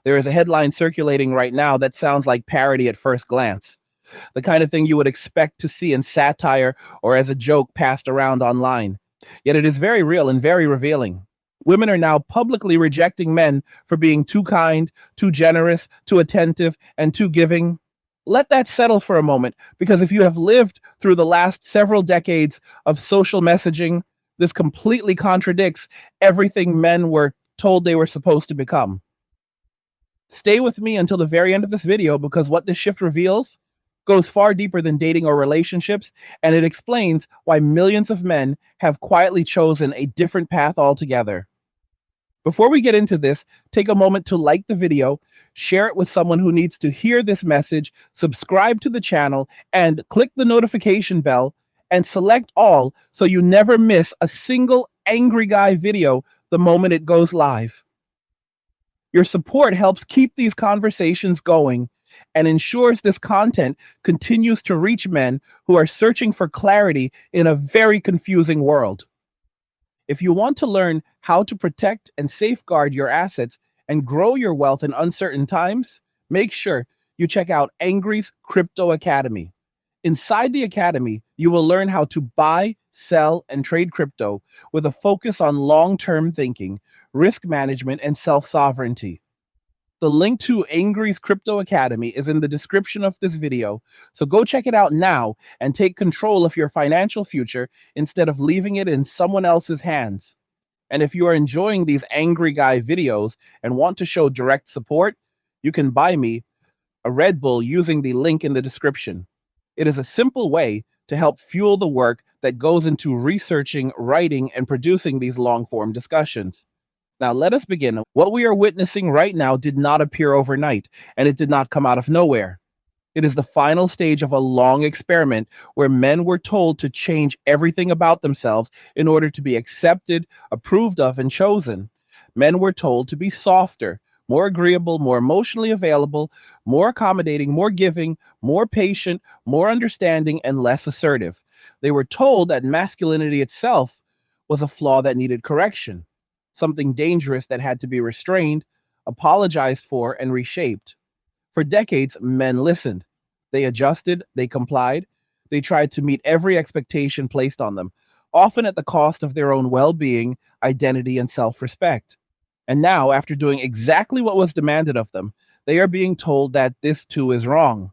There is a headline circulating right now that sounds like parody at first glance, the kind of thing you would expect to see in satire or as a joke passed around online. Yet it is very real and very revealing. Women are now publicly rejecting men for being too kind, too generous, too attentive, and too giving. Let that settle for a moment, because if you have lived through the last several decades of social messaging, this completely contradicts everything men were told they were supposed to become. Stay with me until the very end of this video, because what this shift reveals goes far deeper than dating or relationships, and it explains why millions of men have quietly chosen a different path altogether. Before we get into this, take a moment to like the video, share it with someone who needs to hear this message, subscribe to the channel, and click the notification bell and select all so you never miss a single angry guy video the moment it goes live. Your support helps keep these conversations going and ensures this content continues to reach men who are searching for clarity in a very confusing world. If you want to learn how to protect and safeguard your assets and grow your wealth in uncertain times, make sure you check out Angry's Crypto Academy. Inside the academy, you will learn how to buy, sell, and trade crypto with a focus on long-term thinking, risk management, and self-sovereignty. The link to Angry's Crypto Academy is in the description of this video, so go check it out now and take control of your financial future instead of leaving it in someone else's hands. And if you are enjoying these angry guy videos and want to show direct support, you can buy me a Red Bull using the link in the description. It is a simple way to help fuel the work that goes into researching, writing, and producing these long-form discussions. Now, let us begin. What we are witnessing right now did not appear overnight, and it did not come out of nowhere. It is the final stage of a long experiment where men were told to change everything about themselves in order to be accepted, approved of, and chosen. Men were told to be softer, more agreeable, more emotionally available, more accommodating, more giving, more patient, more understanding, and less assertive. They were told that masculinity itself was a flaw that needed correction, something dangerous that had to be restrained, apologized for, and reshaped. For decades, men listened. They adjusted, they complied, they tried to meet every expectation placed on them, often at the cost of their own well-being, identity, and self-respect. And now, after doing exactly what was demanded of them, they are being told that this too is wrong.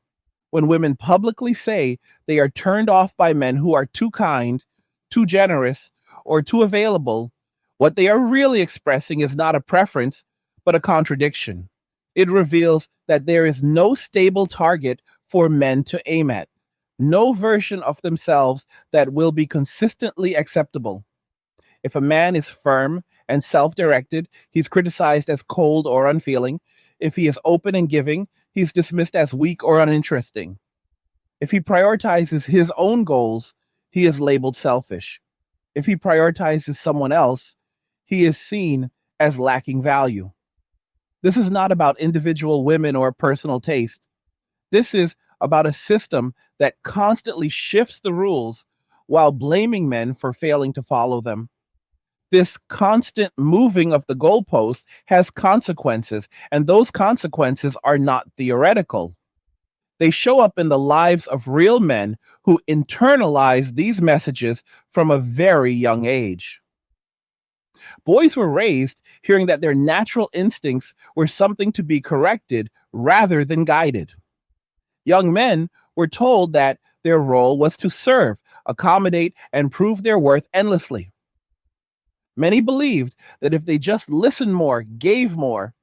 When women publicly say they are turned off by men who are too kind, too generous, or too available, what they are really expressing is not a preference, but a contradiction. It reveals that there is no stable target for men to aim at, no version of themselves that will be consistently acceptable. If a man is firm and self-directed, he's criticized as cold or unfeeling. If he is open and giving, he's dismissed as weak or uninteresting. If he prioritizes his own goals, he is labeled selfish. If he prioritizes someone else, he is seen as lacking value. This is not about individual women or personal taste. This is about a system that constantly shifts the rules while blaming men for failing to follow them. This constant moving of the goalpost has consequences, and those consequences are not theoretical. They show up in the lives of real men who internalize these messages from a very young age. Boys were raised hearing that their natural instincts were something to be corrected rather than guided. Young men were told that their role was to serve, accommodate, and prove their worth endlessly. Many believed that if they just listened more, gave more,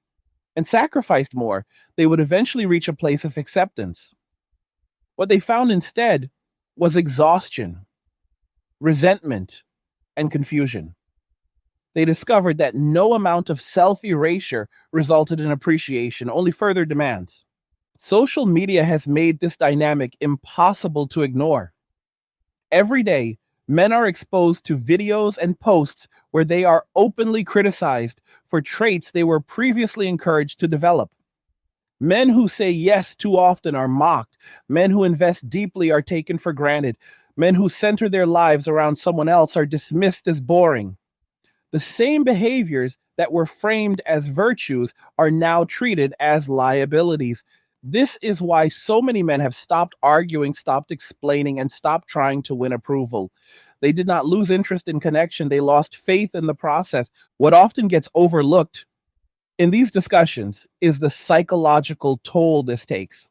and sacrificed more, they would eventually reach a place of acceptance. What they found instead was exhaustion, resentment, and confusion. They discovered that no amount of self-erasure resulted in appreciation, only further demands. Social media has made this dynamic impossible to ignore. Every day, men are exposed to videos and posts where they are openly criticized for traits they were previously encouraged to develop. Men who say yes too often are mocked. Men who invest deeply are taken for granted. Men who center their lives around someone else are dismissed as boring. The same behaviors that were framed as virtues are now treated as liabilities. This is why so many men have stopped arguing, stopped explaining, and stopped trying to win approval. They did not lose interest in connection, they lost faith in the process. What often gets overlooked in these discussions is the psychological toll this takes.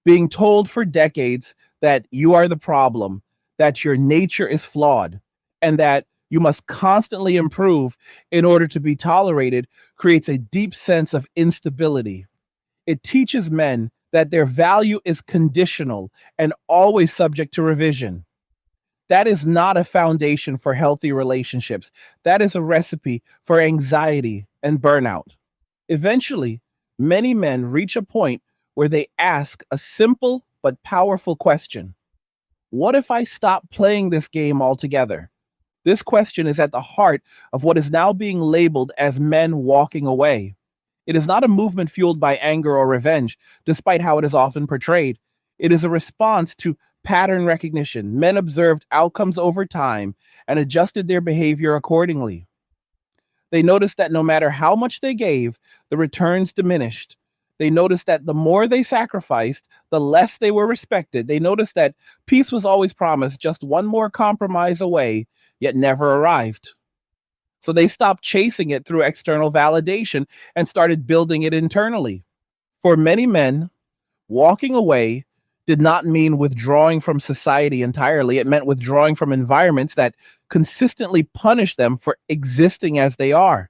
Being told for decades that you are the problem, that your nature is flawed, and that you must constantly improve in order to be tolerated creates a deep sense of instability. It teaches men that their value is conditional and always subject to revision. That is not a foundation for healthy relationships. That is a recipe for anxiety and burnout. Eventually, many men reach a point where they ask a simple but powerful question: what if I stop playing this game altogether? This question is at the heart of what is now being labeled as men walking away. It is not a movement fueled by anger or revenge, despite how it is often portrayed. It is a response to pattern recognition. Men observed outcomes over time and adjusted their behavior accordingly. They noticed that no matter how much they gave, the returns diminished. They noticed that the more they sacrificed, the less they were respected. They noticed that peace was always promised, just one more compromise away, yet never arrived. So they stopped chasing it through external validation and started building it internally. For many men, walking away did not mean withdrawing from society entirely. It meant withdrawing from environments that consistently punish them for existing as they are.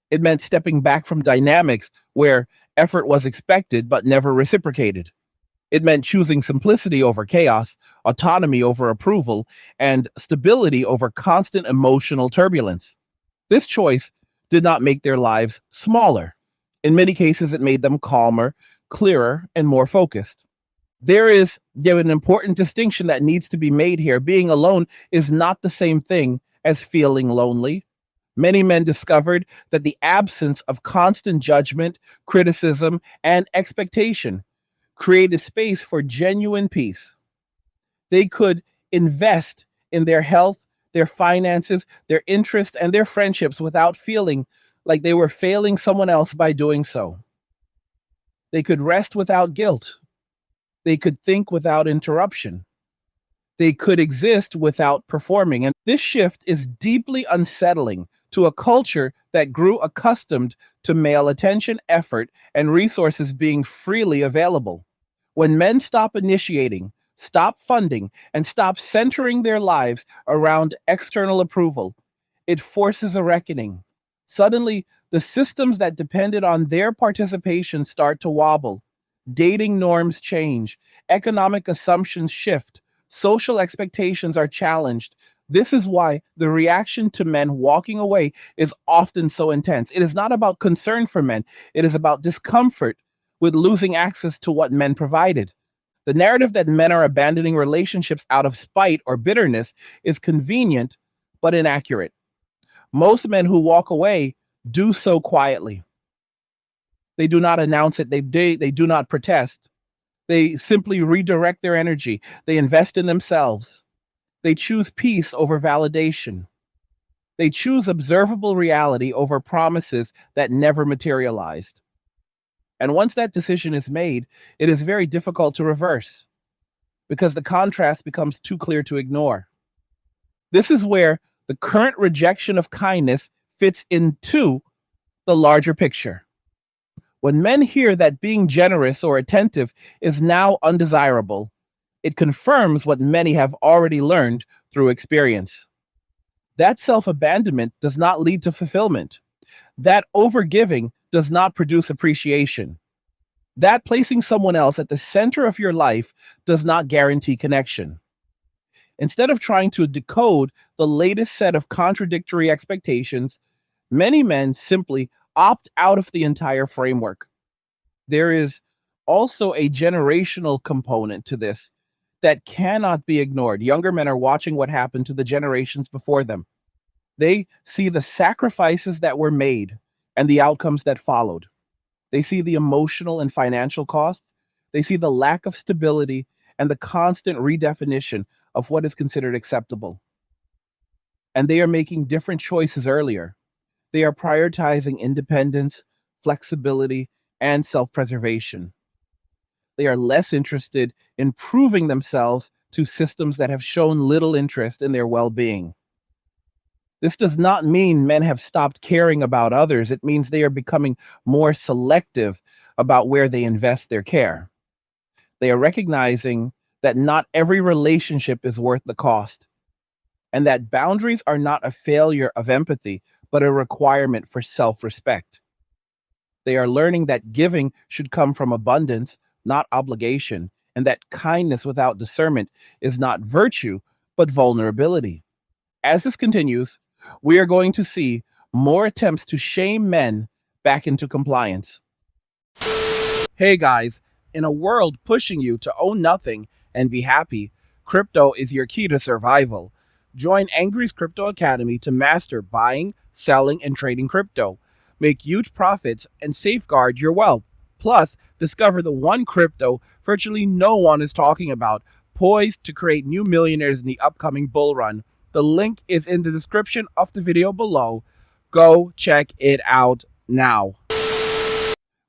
It meant stepping back from dynamics where effort was expected but never reciprocated. It meant choosing simplicity over chaos, autonomy over approval, and stability over constant emotional turbulence. This choice did not make their lives smaller. In many cases, it made them calmer, clearer, and more focused. There is an important distinction that needs to be made here. Being alone is not the same thing as feeling lonely. Many men discovered that the absence of constant judgment, criticism, and expectation created space for genuine peace. They could invest in their health, their finances, their interests, and their friendships without feeling like they were failing someone else by doing so. They could rest without guilt. They could think without interruption. They could exist without performing. And this shift is deeply unsettling to a culture that grew accustomed to male attention, effort, and resources being freely available. When men stop initiating, stop funding, and stop centering their lives around external approval, it forces a reckoning. Suddenly, the systems that depended on their participation start to wobble. Dating norms change, economic assumptions shift, social expectations are challenged. This is why the reaction to men walking away is often so intense. It is not about concern for men, it is about discomfort with losing access to what men provided. The narrative that men are abandoning relationships out of spite or bitterness is convenient but inaccurate. Most men who walk away do so quietly. They do not announce it, they do not protest. They simply redirect their energy. They invest in themselves. They choose peace over validation. They choose observable reality over promises that never materialized. And once that decision is made, it is very difficult to reverse because the contrast becomes too clear to ignore. This is where the current rejection of kindness fits into the larger picture. When men hear that being generous or attentive is now undesirable, it confirms what many have already learned through experience. That self abandonment does not lead to fulfillment. That overgiving does not produce appreciation. That placing someone else at the center of your life does not guarantee connection. Instead of trying to decode the latest set of contradictory expectations, many men simply opt out of the entire framework. There is also a generational component to this that cannot be ignored. Younger men are watching what happened to the generations before them. They see the sacrifices that were made and the outcomes that followed. They see the emotional and financial costs. They see the lack of stability and the constant redefinition of what is considered acceptable. And they are making different choices earlier. They are prioritizing independence, flexibility, and self preservation. They are less interested in proving themselves to systems that have shown little interest in their well being. This does not mean men have stopped caring about others. It means they are becoming more selective about where they invest their care. They are recognizing that not every relationship is worth the cost, and that boundaries are not a failure of empathy, but a requirement for self respect. They are learning that giving should come from abundance, not obligation, and that kindness without discernment is not virtue, but vulnerability. As this continues, we are going to see more attempts to shame men back into compliance. Hey guys, in a world pushing you to own nothing and be happy, crypto is your key to survival. Join Angry's Crypto Academy to master buying, selling, and trading crypto. Make huge profits and safeguard your wealth. Plus, discover the one crypto virtually no one is talking about, poised to create new millionaires in the upcoming bull run. The link is in the description of the video below. Go check it out now.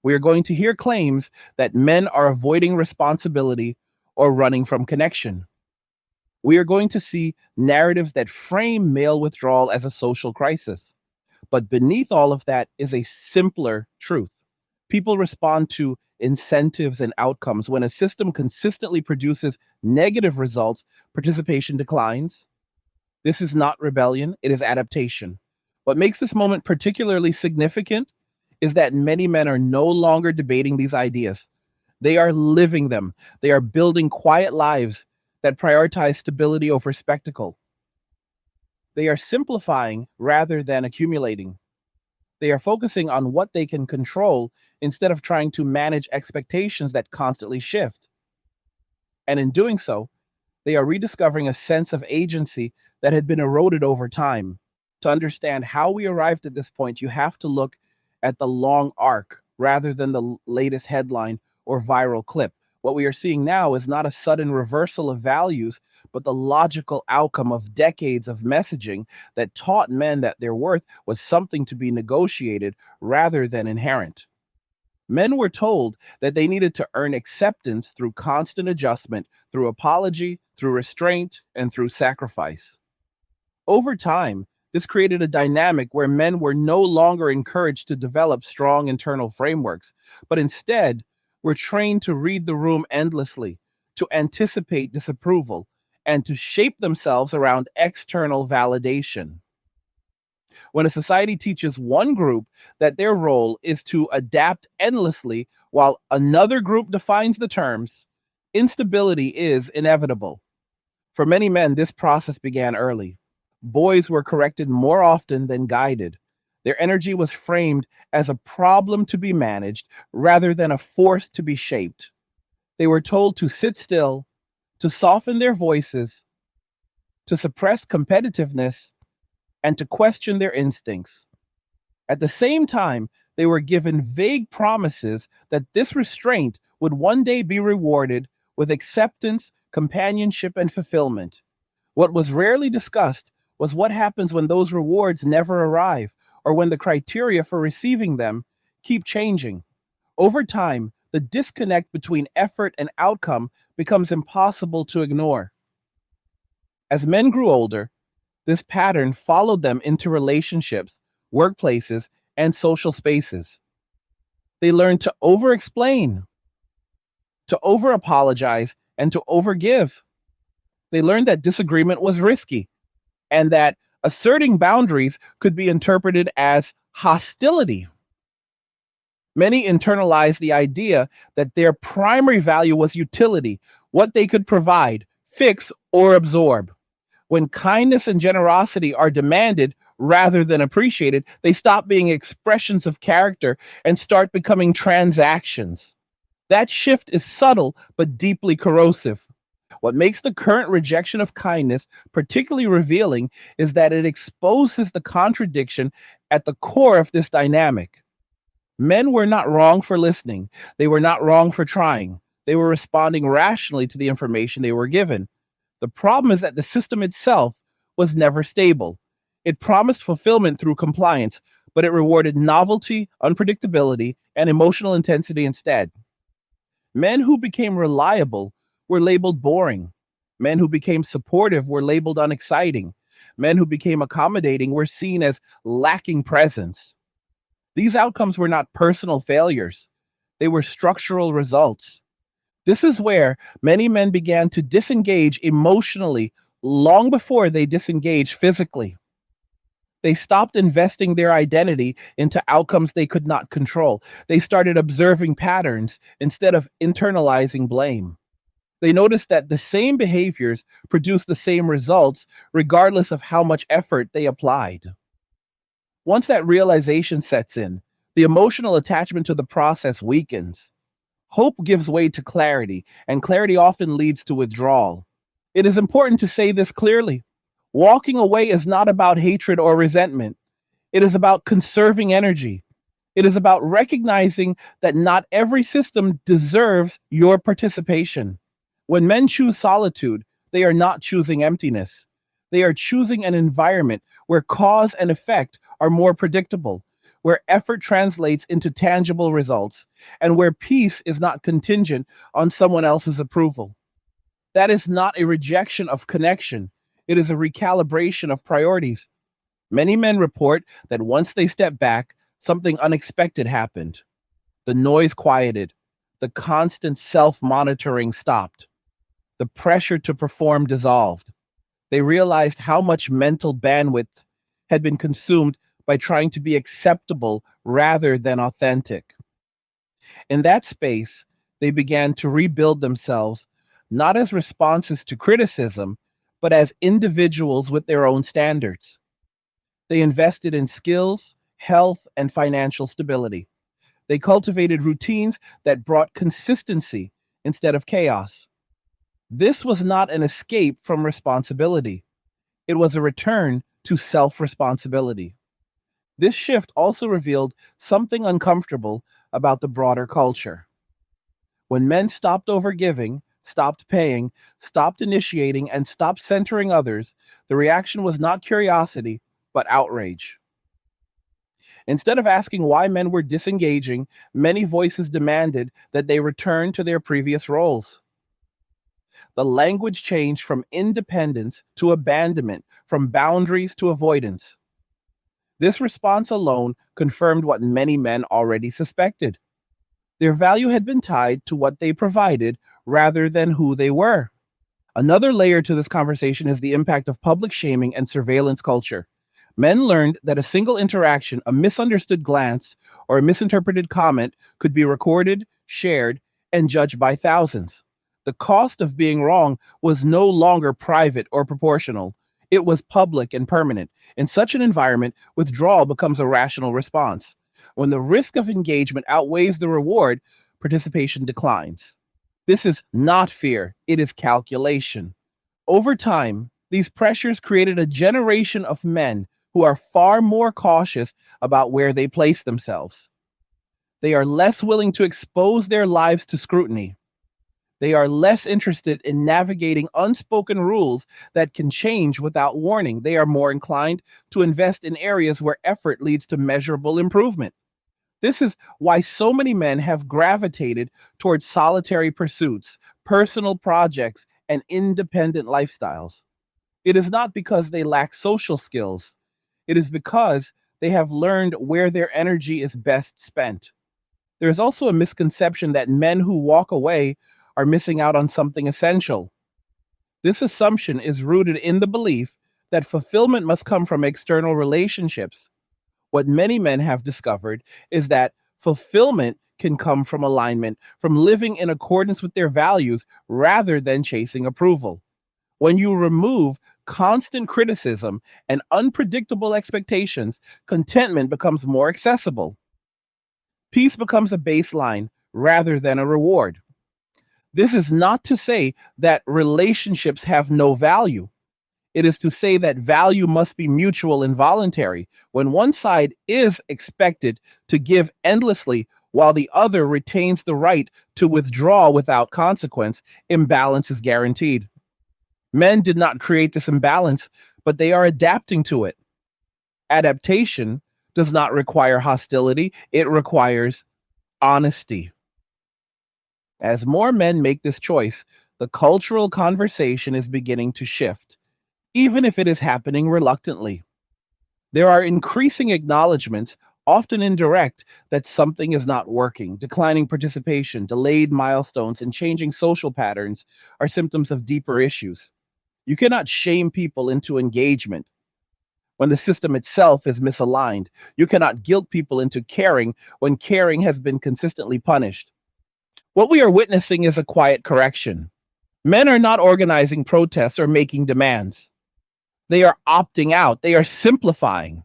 We are going to hear claims that men are avoiding responsibility or running from connection. We are going to see narratives that frame male withdrawal as a social crisis. But beneath all of that is a simpler truth. People respond to incentives and outcomes. When a system consistently produces negative results, participation declines. This is not rebellion, it is adaptation. What makes this moment particularly significant is that many men are no longer debating these ideas. They are living them. They are building quiet lives that prioritize stability over spectacle. They are simplifying rather than accumulating. They are focusing on what they can control instead of trying to manage expectations that constantly shift. And in doing so, they are rediscovering a sense of agency that had been eroded over time. To understand how we arrived at this point, you have to look at the long arc rather than the latest headline or viral clip. What we are seeing now is not a sudden reversal of values, but the logical outcome of decades of messaging that taught men that their worth was something to be negotiated rather than inherent. Men were told that they needed to earn acceptance through constant adjustment, through apology, through restraint, and through sacrifice. Over time, this created a dynamic where men were no longer encouraged to develop strong internal frameworks, but instead were trained to read the room endlessly, to anticipate disapproval, and to shape themselves around external validation. When a society teaches one group that their role is to adapt endlessly while another group defines the terms, instability is inevitable. For many men, this process began early. Boys were corrected more often than guided. Their energy was framed as a problem to be managed rather than a force to be shaped. They were told to sit still, to soften their voices, to suppress competitiveness, and to question their instincts. At the same time, they were given vague promises that this restraint would one day be rewarded with acceptance, companionship, and fulfillment. What was rarely discussed was what happens when those rewards never arrive, or when the criteria for receiving them keep changing. Over time, the disconnect between effort and outcome becomes impossible to ignore. As men grew older, this pattern followed them into relationships, workplaces, and social spaces. They learned to over explain, to over apologize, and to over give. They learned that disagreement was risky and that asserting boundaries could be interpreted as hostility. Many internalized the idea that their primary value was utility, what they could provide, fix, or absorb. When kindness and generosity are demanded rather than appreciated, they stop being expressions of character and start becoming transactions. That shift is subtle but deeply corrosive. What makes the current rejection of kindness particularly revealing is that it exposes the contradiction at the core of this dynamic. Men were not wrong for listening, they were not wrong for trying. They were responding rationally to the information they were given. The problem is that the system itself was never stable. It promised fulfillment through compliance, but it rewarded novelty, unpredictability, and emotional intensity instead. Men who became reliable were labeled boring. Men who became supportive were labeled unexciting. Men who became accommodating were seen as lacking presence. These outcomes were not personal failures, they were structural results. This is where many men began to disengage emotionally long before they disengaged physically. They stopped investing their identity into outcomes they could not control. They started observing patterns instead of internalizing blame. They noticed that the same behaviors produce the same results regardless of how much effort they applied. Once that realization sets in, the emotional attachment to the process weakens. Hope gives way to clarity, and clarity often leads to withdrawal. It is important to say this clearly. Walking away is not about hatred or resentment. It is about conserving energy. It is about recognizing that not every system deserves your participation. When men choose solitude, they are not choosing emptiness. They are choosing an environment where cause and effect are more predictable, where effort translates into tangible results, and where peace is not contingent on someone else's approval. That is not a rejection of connection, it is a recalibration of priorities. Many men report that once they stepped back, something unexpected happened. The noise quieted, the constant self monitoring stopped, the pressure to perform dissolved. They realized how much mental bandwidth had been consumed by trying to be acceptable rather than authentic. In that space, they began to rebuild themselves, not as responses to criticism, but as individuals with their own standards. They invested in skills, health, and financial stability. They cultivated routines that brought consistency instead of chaos. This was not an escape from responsibility, it was a return to self responsibility. This shift also revealed something uncomfortable about the broader culture. When men stopped overgiving, stopped paying, stopped initiating, and stopped centering others, the reaction was not curiosity, but outrage. Instead of asking why men were disengaging, many voices demanded that they return to their previous roles. The language changed from independence to abandonment, from boundaries to avoidance. This response alone confirmed what many men already suspected. Their value had been tied to what they provided rather than who they were. Another layer to this conversation is the impact of public shaming and surveillance culture. Men learned that a single interaction, a misunderstood glance, or a misinterpreted comment could be recorded, shared, and judged by thousands. The cost of being wrong was no longer private or proportional. It was public and permanent. In such an environment, withdrawal becomes a rational response. When the risk of engagement outweighs the reward, participation declines. This is not fear, it is calculation. Over time, these pressures created a generation of men who are far more cautious about where they place themselves. They are less willing to expose their lives to scrutiny. They are less interested in navigating unspoken rules that can change without warning. They are more inclined to invest in areas where effort leads to measurable improvement. This is why so many men have gravitated towards solitary pursuits, personal projects, and independent lifestyles. It is not because they lack social skills, it is because they have learned where their energy is best spent. There is also a misconception that men who walk away are missing out on something essential. This assumption is rooted in the belief that fulfillment must come from external relationships. What many men have discovered is that fulfillment can come from alignment, from living in accordance with their values rather than chasing approval. When you remove constant criticism and unpredictable expectations, contentment becomes more accessible. Peace becomes a baseline rather than a reward. This is not to say that relationships have no value. It is to say that value must be mutual and voluntary. When one side is expected to give endlessly while the other retains the right to withdraw without consequence, imbalance is guaranteed. Men did not create this imbalance, but they are adapting to it. Adaptation does not require hostility, it requires honesty. As more men make this choice, the cultural conversation is beginning to shift, even if it is happening reluctantly. There are increasing acknowledgments, often indirect, that something is not working. Declining participation, delayed milestones, and changing social patterns are symptoms of deeper issues. You cannot shame people into engagement when the system itself is misaligned. You cannot guilt people into caring when caring has been consistently punished. What we are witnessing is a quiet correction. Men are not organizing protests or making demands. They are opting out, they are simplifying.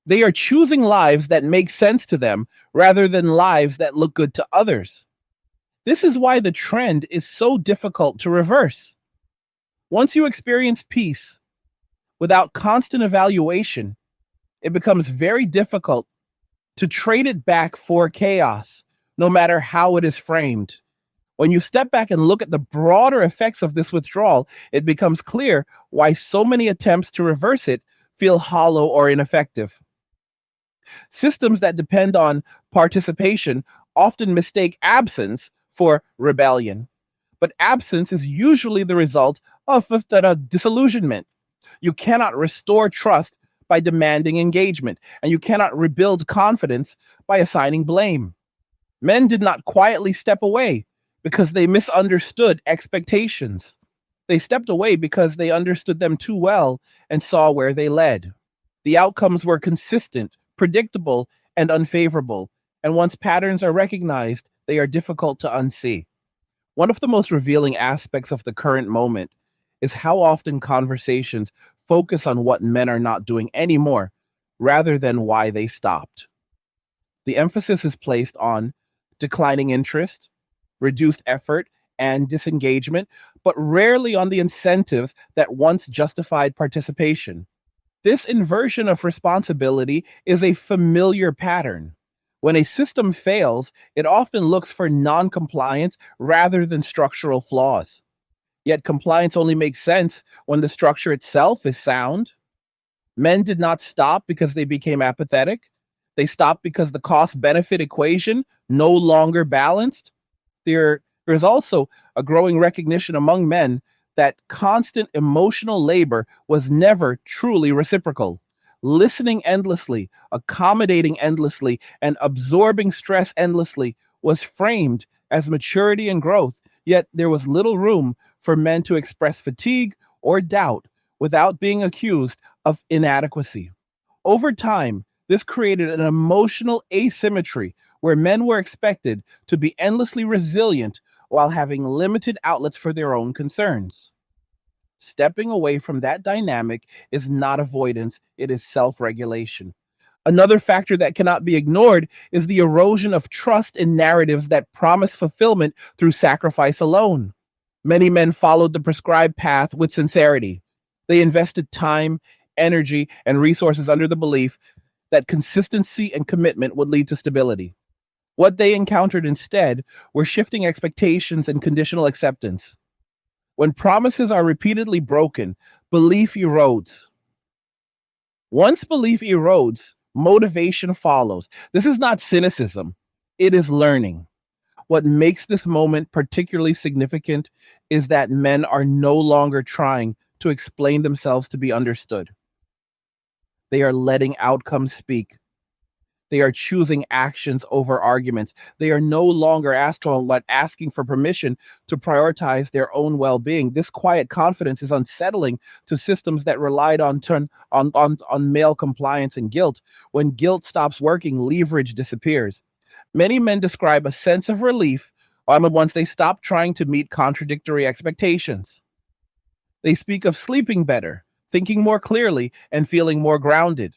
They are choosing lives that make sense to them rather than lives that look good to others. This is why the trend is so difficult to reverse. Once you experience peace without constant evaluation, it becomes very difficult to trade it back for chaos, no matter how it is framed. When you step back and look at the broader effects of this withdrawal, it becomes clear why so many attempts to reverse it feel hollow or ineffective. Systems that depend on participation often mistake absence for rebellion, but absence is usually the result of disillusionment. You cannot restore trust by demanding engagement, and you cannot rebuild confidence by assigning blame. Men did not quietly step away because they misunderstood expectations. They stepped away because they understood them too well and saw where they led. The outcomes were consistent, predictable, and unfavorable, and once patterns are recognized, they are difficult to unsee. One of the most revealing aspects of the current moment is how often conversations focus on what men are not doing anymore rather than why they stopped. The emphasis is placed on declining interest, reduced effort, and disengagement, but rarely on the incentives that once justified participation. This inversion of responsibility is a familiar pattern. When a system fails, it often looks for non-compliance rather than structural flaws. Yet compliance only makes sense when the structure itself is sound. Men did not stop because they became apathetic. They stopped because the cost benefit equation no longer balanced. There's also a growing recognition among men that constant emotional labor was never truly reciprocal. Listening endlessly, accommodating endlessly, and absorbing stress endlessly was framed as maturity and growth, yet there was little room for men to express fatigue or doubt without being accused of inadequacy. Over time, this created an emotional asymmetry where men were expected to be endlessly resilient while having limited outlets for their own concerns. Stepping away from that dynamic is not avoidance, it is self regulation. Another factor that cannot be ignored is the erosion of trust in narratives that promise fulfillment through sacrifice alone. Many men followed the prescribed path with sincerity. They invested time, energy, and resources under the belief that consistency and commitment would lead to stability. What they encountered instead were shifting expectations and conditional acceptance. When promises are repeatedly broken, belief erodes. Once belief erodes, motivation follows. This is not cynicism, it is learning. What makes this moment particularly significant is that men are no longer trying to explain themselves to be understood. They are letting outcomes speak. They are choosing actions over arguments. They are no longer asking for permission to prioritize their own well-being. This quiet confidence is unsettling to systems that relied on male compliance and guilt. When guilt stops working, leverage disappears. Many men describe a sense of relief once they stop trying to meet contradictory expectations. They speak of sleeping better, thinking more clearly, and feeling more grounded.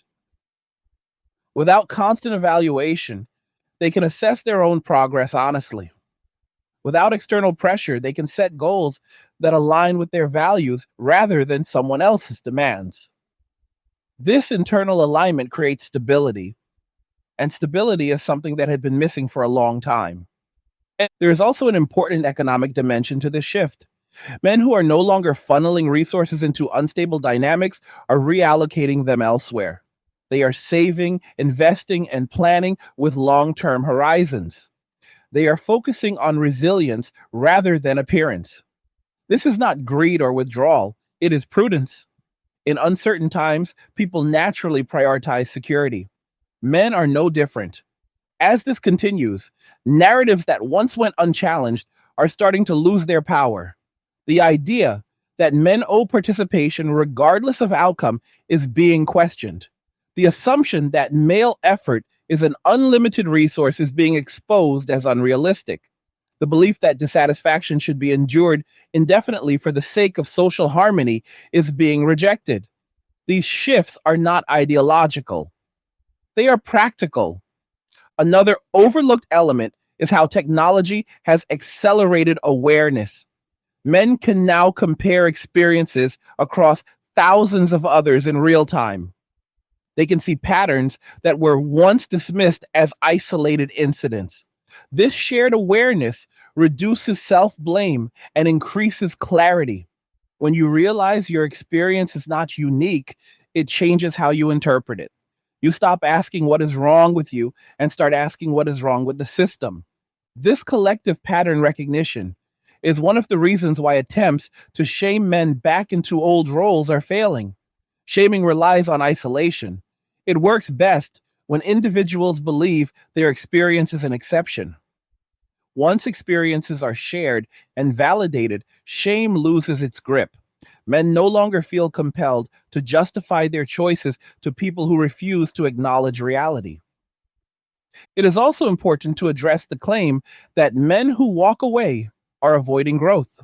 Without constant evaluation, they can assess their own progress honestly. Without external pressure, they can set goals that align with their values rather than someone else's demands. This internal alignment creates stability, and stability is something that had been missing for a long time. And there is also an important economic dimension to this shift. Men who are no longer funneling resources into unstable dynamics are reallocating them elsewhere. They are saving, investing, and planning with long term horizons. They are focusing on resilience rather than appearance. This is not greed or withdrawal, it is prudence. In uncertain times, people naturally prioritize security. Men are no different. As this continues, narratives that once went unchallenged are starting to lose their power. The idea that men owe participation regardless of outcome is being questioned. The assumption that male effort is an unlimited resource is being exposed as unrealistic. The belief that dissatisfaction should be endured indefinitely for the sake of social harmony is being rejected. These shifts are not ideological, they are practical. Another overlooked element is how technology has accelerated awareness. Men can now compare experiences across thousands of others in real time. They can see patterns that were once dismissed as isolated incidents. This shared awareness reduces self blame and increases clarity. When you realize your experience is not unique, it changes how you interpret it. You stop asking what is wrong with you and start asking what is wrong with the system. This collective pattern recognition is one of the reasons why attempts to shame men back into old roles are failing. Shaming relies on isolation. It works best when individuals believe their experience is an exception. Once experiences are shared and validated, shame loses its grip. Men no longer feel compelled to justify their choices to people who refuse to acknowledge reality. It is also important to address the claim that men who walk away are avoiding growth.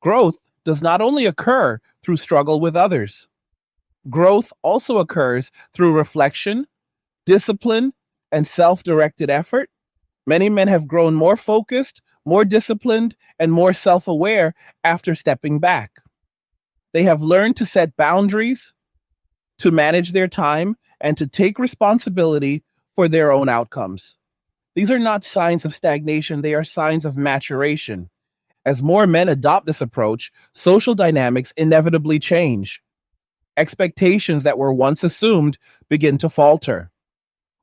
Growth does not only occur through struggle with others, growth also occurs through reflection, discipline, and self directed effort. Many men have grown more focused, more disciplined, and more self aware after stepping back. They have learned to set boundaries, to manage their time, and to take responsibility for their own outcomes. These are not signs of stagnation, they are signs of maturation. As more men adopt this approach, social dynamics inevitably change. Expectations that were once assumed begin to falter.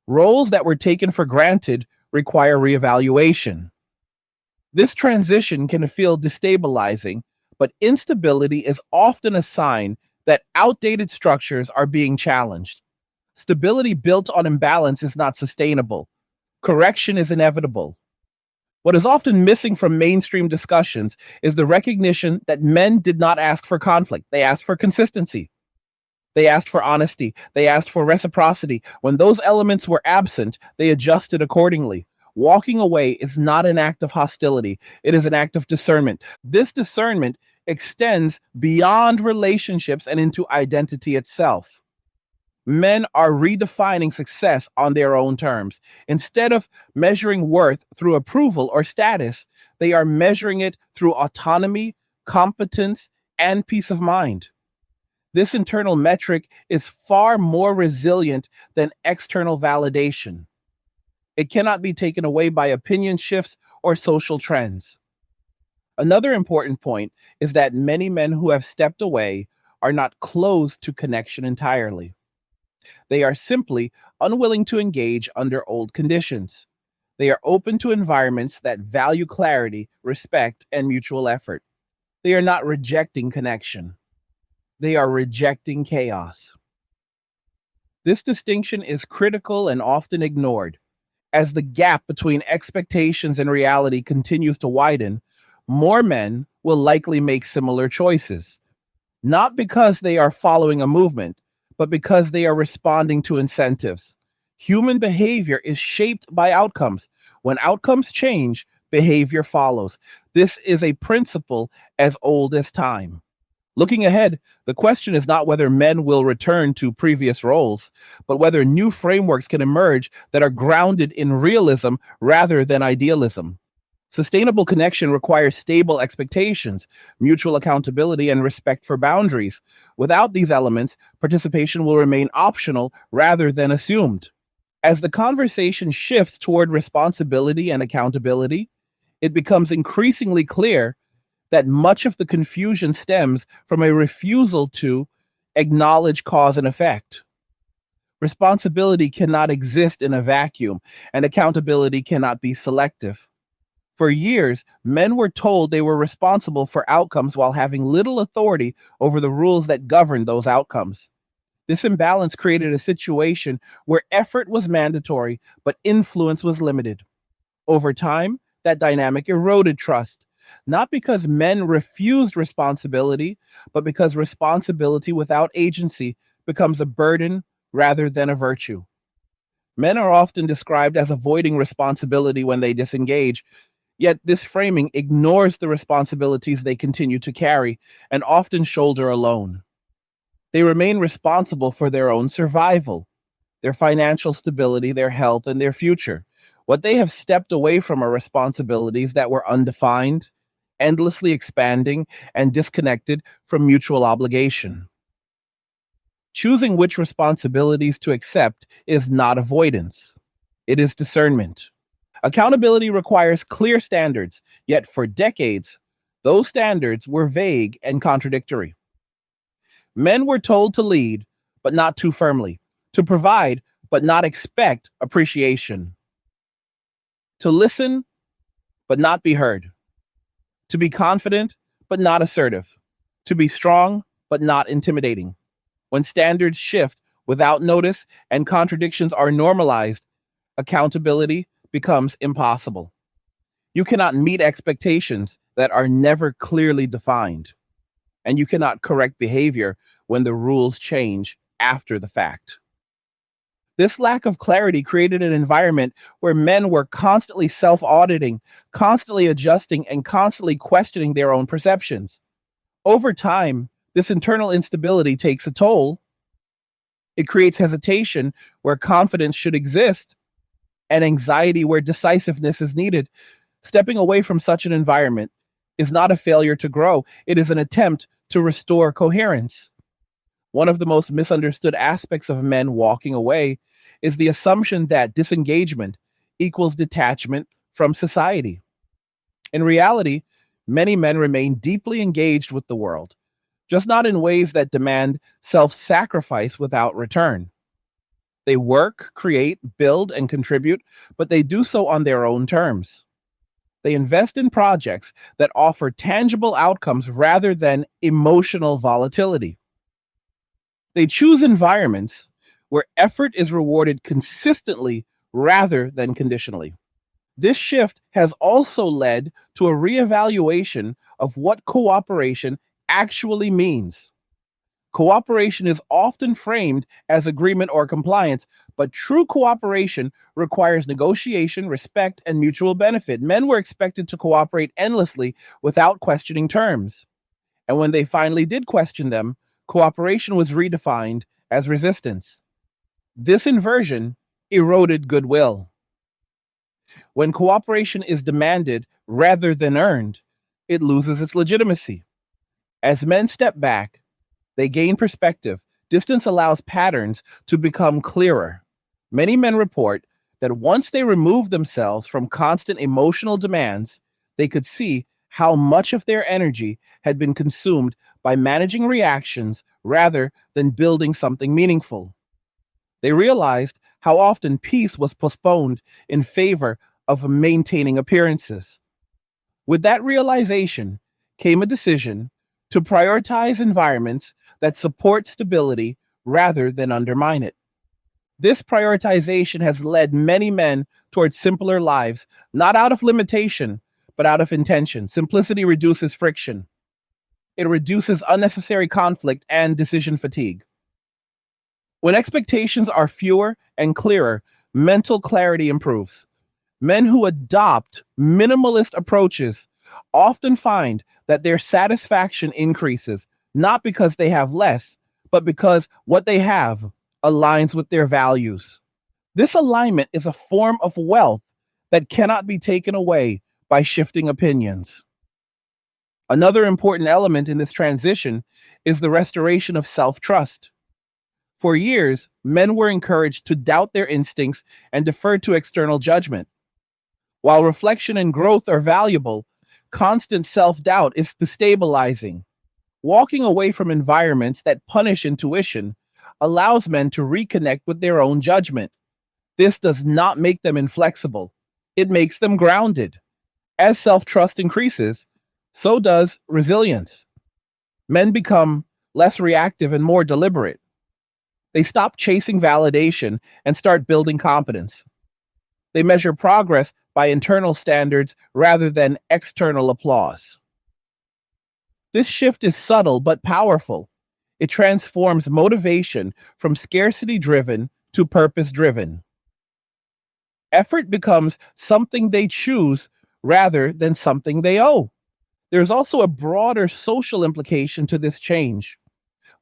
Roles that were taken for granted require reevaluation. This transition can feel destabilizing, but instability is often a sign that outdated structures are being challenged. Stability built on imbalance is not sustainable. Correction is inevitable. What is often missing from mainstream discussions is the recognition that men did not ask for conflict, they asked for consistency. They asked for honesty. They asked for reciprocity. When those elements were absent, they adjusted accordingly. Walking away is not an act of hostility, it is an act of discernment. This discernment extends beyond relationships and into identity itself. Men are redefining success on their own terms. Instead of measuring worth through approval or status, they are measuring it through autonomy, competence, and peace of mind. This internal metric is far more resilient than external validation. It cannot be taken away by opinion shifts or social trends. Another important point is that many men who have stepped away are not closed to connection entirely. They are simply unwilling to engage under old conditions. They are open to environments that value clarity, respect, and mutual effort. They are not rejecting connection. They are rejecting chaos. This distinction is critical and often ignored. As the gap between expectations and reality continues to widen, more men will likely make similar choices, not because they are following a movement, but because they are responding to incentives. Human behavior is shaped by outcomes. When outcomes change, behavior follows. This is a principle as old as time. Looking ahead, the question is not whether men will return to previous roles, but whether new frameworks can emerge that are grounded in realism rather than idealism. Sustainable connection requires stable expectations, mutual accountability, and respect for boundaries. Without these elements, participation will remain optional rather than assumed. As the conversation shifts toward responsibility and accountability, it becomes increasingly clear that much of the confusion stems from a refusal to acknowledge cause and effect. Responsibility cannot exist in a vacuum, and accountability cannot be selective. For years, men were told they were responsible for outcomes while having little authority over the rules that govern those outcomes. This imbalance created a situation where effort was mandatory, but influence was limited. Over time, that dynamic eroded trust, not because men refused responsibility, but because responsibility without agency becomes a burden rather than a virtue. Men are often described as avoiding responsibility when they disengage, yet this framing ignores the responsibilities they continue to carry and often shoulder alone. They remain responsible for their own survival, their financial stability, their health, and their future. What they have stepped away from are responsibilities that were undefined, endlessly expanding, and disconnected from mutual obligation. Choosing which responsibilities to accept is not avoidance, it is discernment. Accountability requires clear standards, yet for decades, those standards were vague and contradictory. Men were told to lead, but not too firmly, to provide, but not expect appreciation, to listen, but not be heard, to be confident, but not assertive, to be strong, but not intimidating. When standards shift without notice and contradictions are normalized, accountability becomes impossible. You cannot meet expectations that are never clearly defined, and you cannot correct behavior when the rules change after the fact. This lack of clarity created an environment where men were constantly self auditing, constantly adjusting, and constantly questioning their own perceptions. Over time, this internal instability takes a toll. It creates hesitation where confidence should exist and anxiety where decisiveness is needed. Stepping away from such an environment is not a failure to grow, it is an attempt to restore coherence. One of the most misunderstood aspects of men walking away is the assumption that disengagement equals detachment from society. In reality, many men remain deeply engaged with the world, just not in ways that demand self sacrifice without return. They work, create, build, and contribute, but they do so on their own terms. They invest in projects that offer tangible outcomes rather than emotional volatility. They choose environments where effort is rewarded consistently rather than conditionally. This shift has also led to a reevaluation of what cooperation actually means. Cooperation is often framed as agreement or compliance, but true cooperation requires negotiation, respect, and mutual benefit. Men were expected to cooperate endlessly without questioning terms. And when they finally did question them, cooperation was redefined as resistance. This inversion eroded goodwill. When cooperation is demanded rather than earned, it loses its legitimacy. As men step back, they gain perspective. Distance allows patterns to become clearer. Many men report that once they removed themselves from constant emotional demands, they could see how much of their energy had been consumed by managing reactions rather than building something meaningful. They realized how often peace was postponed in favor of maintaining appearances. With that realization came a decision to prioritize environments that support stability rather than undermine it. This prioritization has led many men towards simpler lives, not out of limitation, but out of intention. Simplicity reduces friction, it reduces unnecessary conflict and decision fatigue. When expectations are fewer and clearer, mental clarity improves. Men who adopt minimalist approaches often find that their satisfaction increases, not because they have less, but because what they have aligns with their values. This alignment is a form of wealth that cannot be taken away by shifting opinions. Another important element in this transition is the restoration of self trust. For years, men were encouraged to doubt their instincts and defer to external judgment. While reflection and growth are valuable, constant self doubt is destabilizing. Walking away from environments that punish intuition allows men to reconnect with their own judgment. This does not make them inflexible, it makes them grounded. As self trust increases, so does resilience. Men become less reactive and more deliberate. They stop chasing validation and start building competence. They measure progress by internal standards rather than external applause. This shift is subtle but powerful. It transforms motivation from scarcity driven to purpose driven. Effort becomes something they choose rather than something they owe. There's also a broader social implication to this change.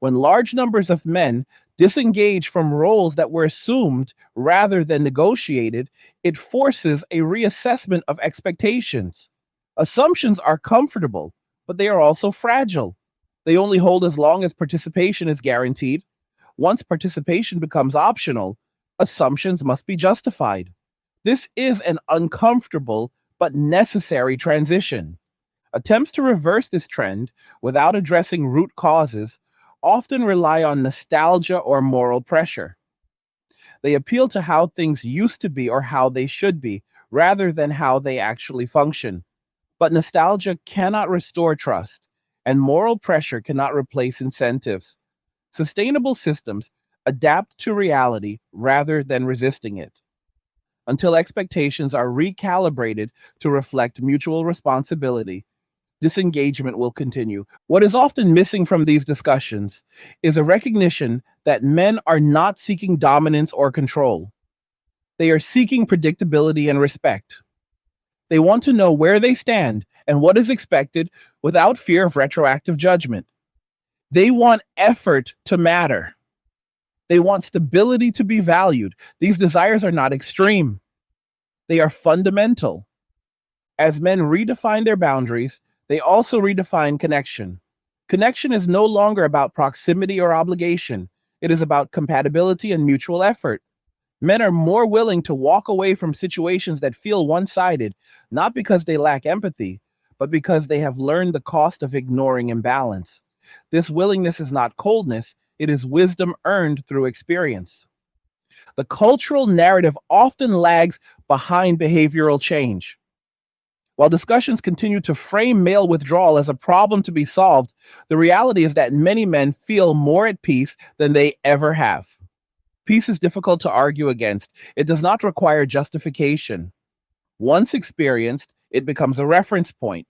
When large numbers of men disengage from roles that were assumed rather than negotiated, it forces a reassessment of expectations. Assumptions are comfortable, but they are also fragile. They only hold as long as participation is guaranteed. Once participation becomes optional, assumptions must be justified. This is an uncomfortable but necessary transition. Attempts to reverse this trend without addressing root causes often rely on nostalgia or moral pressure. They appeal to how things used to be or how they should be, rather than how they actually function. But nostalgia cannot restore trust, and moral pressure cannot replace incentives. Sustainable systems adapt to reality rather than resisting it. Until expectations are recalibrated to reflect mutual responsibility, disengagement will continue. What is often missing from these discussions is a recognition that men are not seeking dominance or control. They are seeking predictability and respect. They want to know where they stand and what is expected without fear of retroactive judgment. They want effort to matter. They want stability to be valued. These desires are not extreme, they are fundamental. As men redefine their boundaries, they also redefine connection. Connection is no longer about proximity or obligation, it is about compatibility and mutual effort. Men are more willing to walk away from situations that feel one sided, not because they lack empathy, but because they have learned the cost of ignoring imbalance. This willingness is not coldness, it is wisdom earned through experience. The cultural narrative often lags behind behavioral change. While discussions continue to frame male withdrawal as a problem to be solved, the reality is that many men feel more at peace than they ever have. Peace is difficult to argue against. It does not require justification. Once experienced, it becomes a reference point.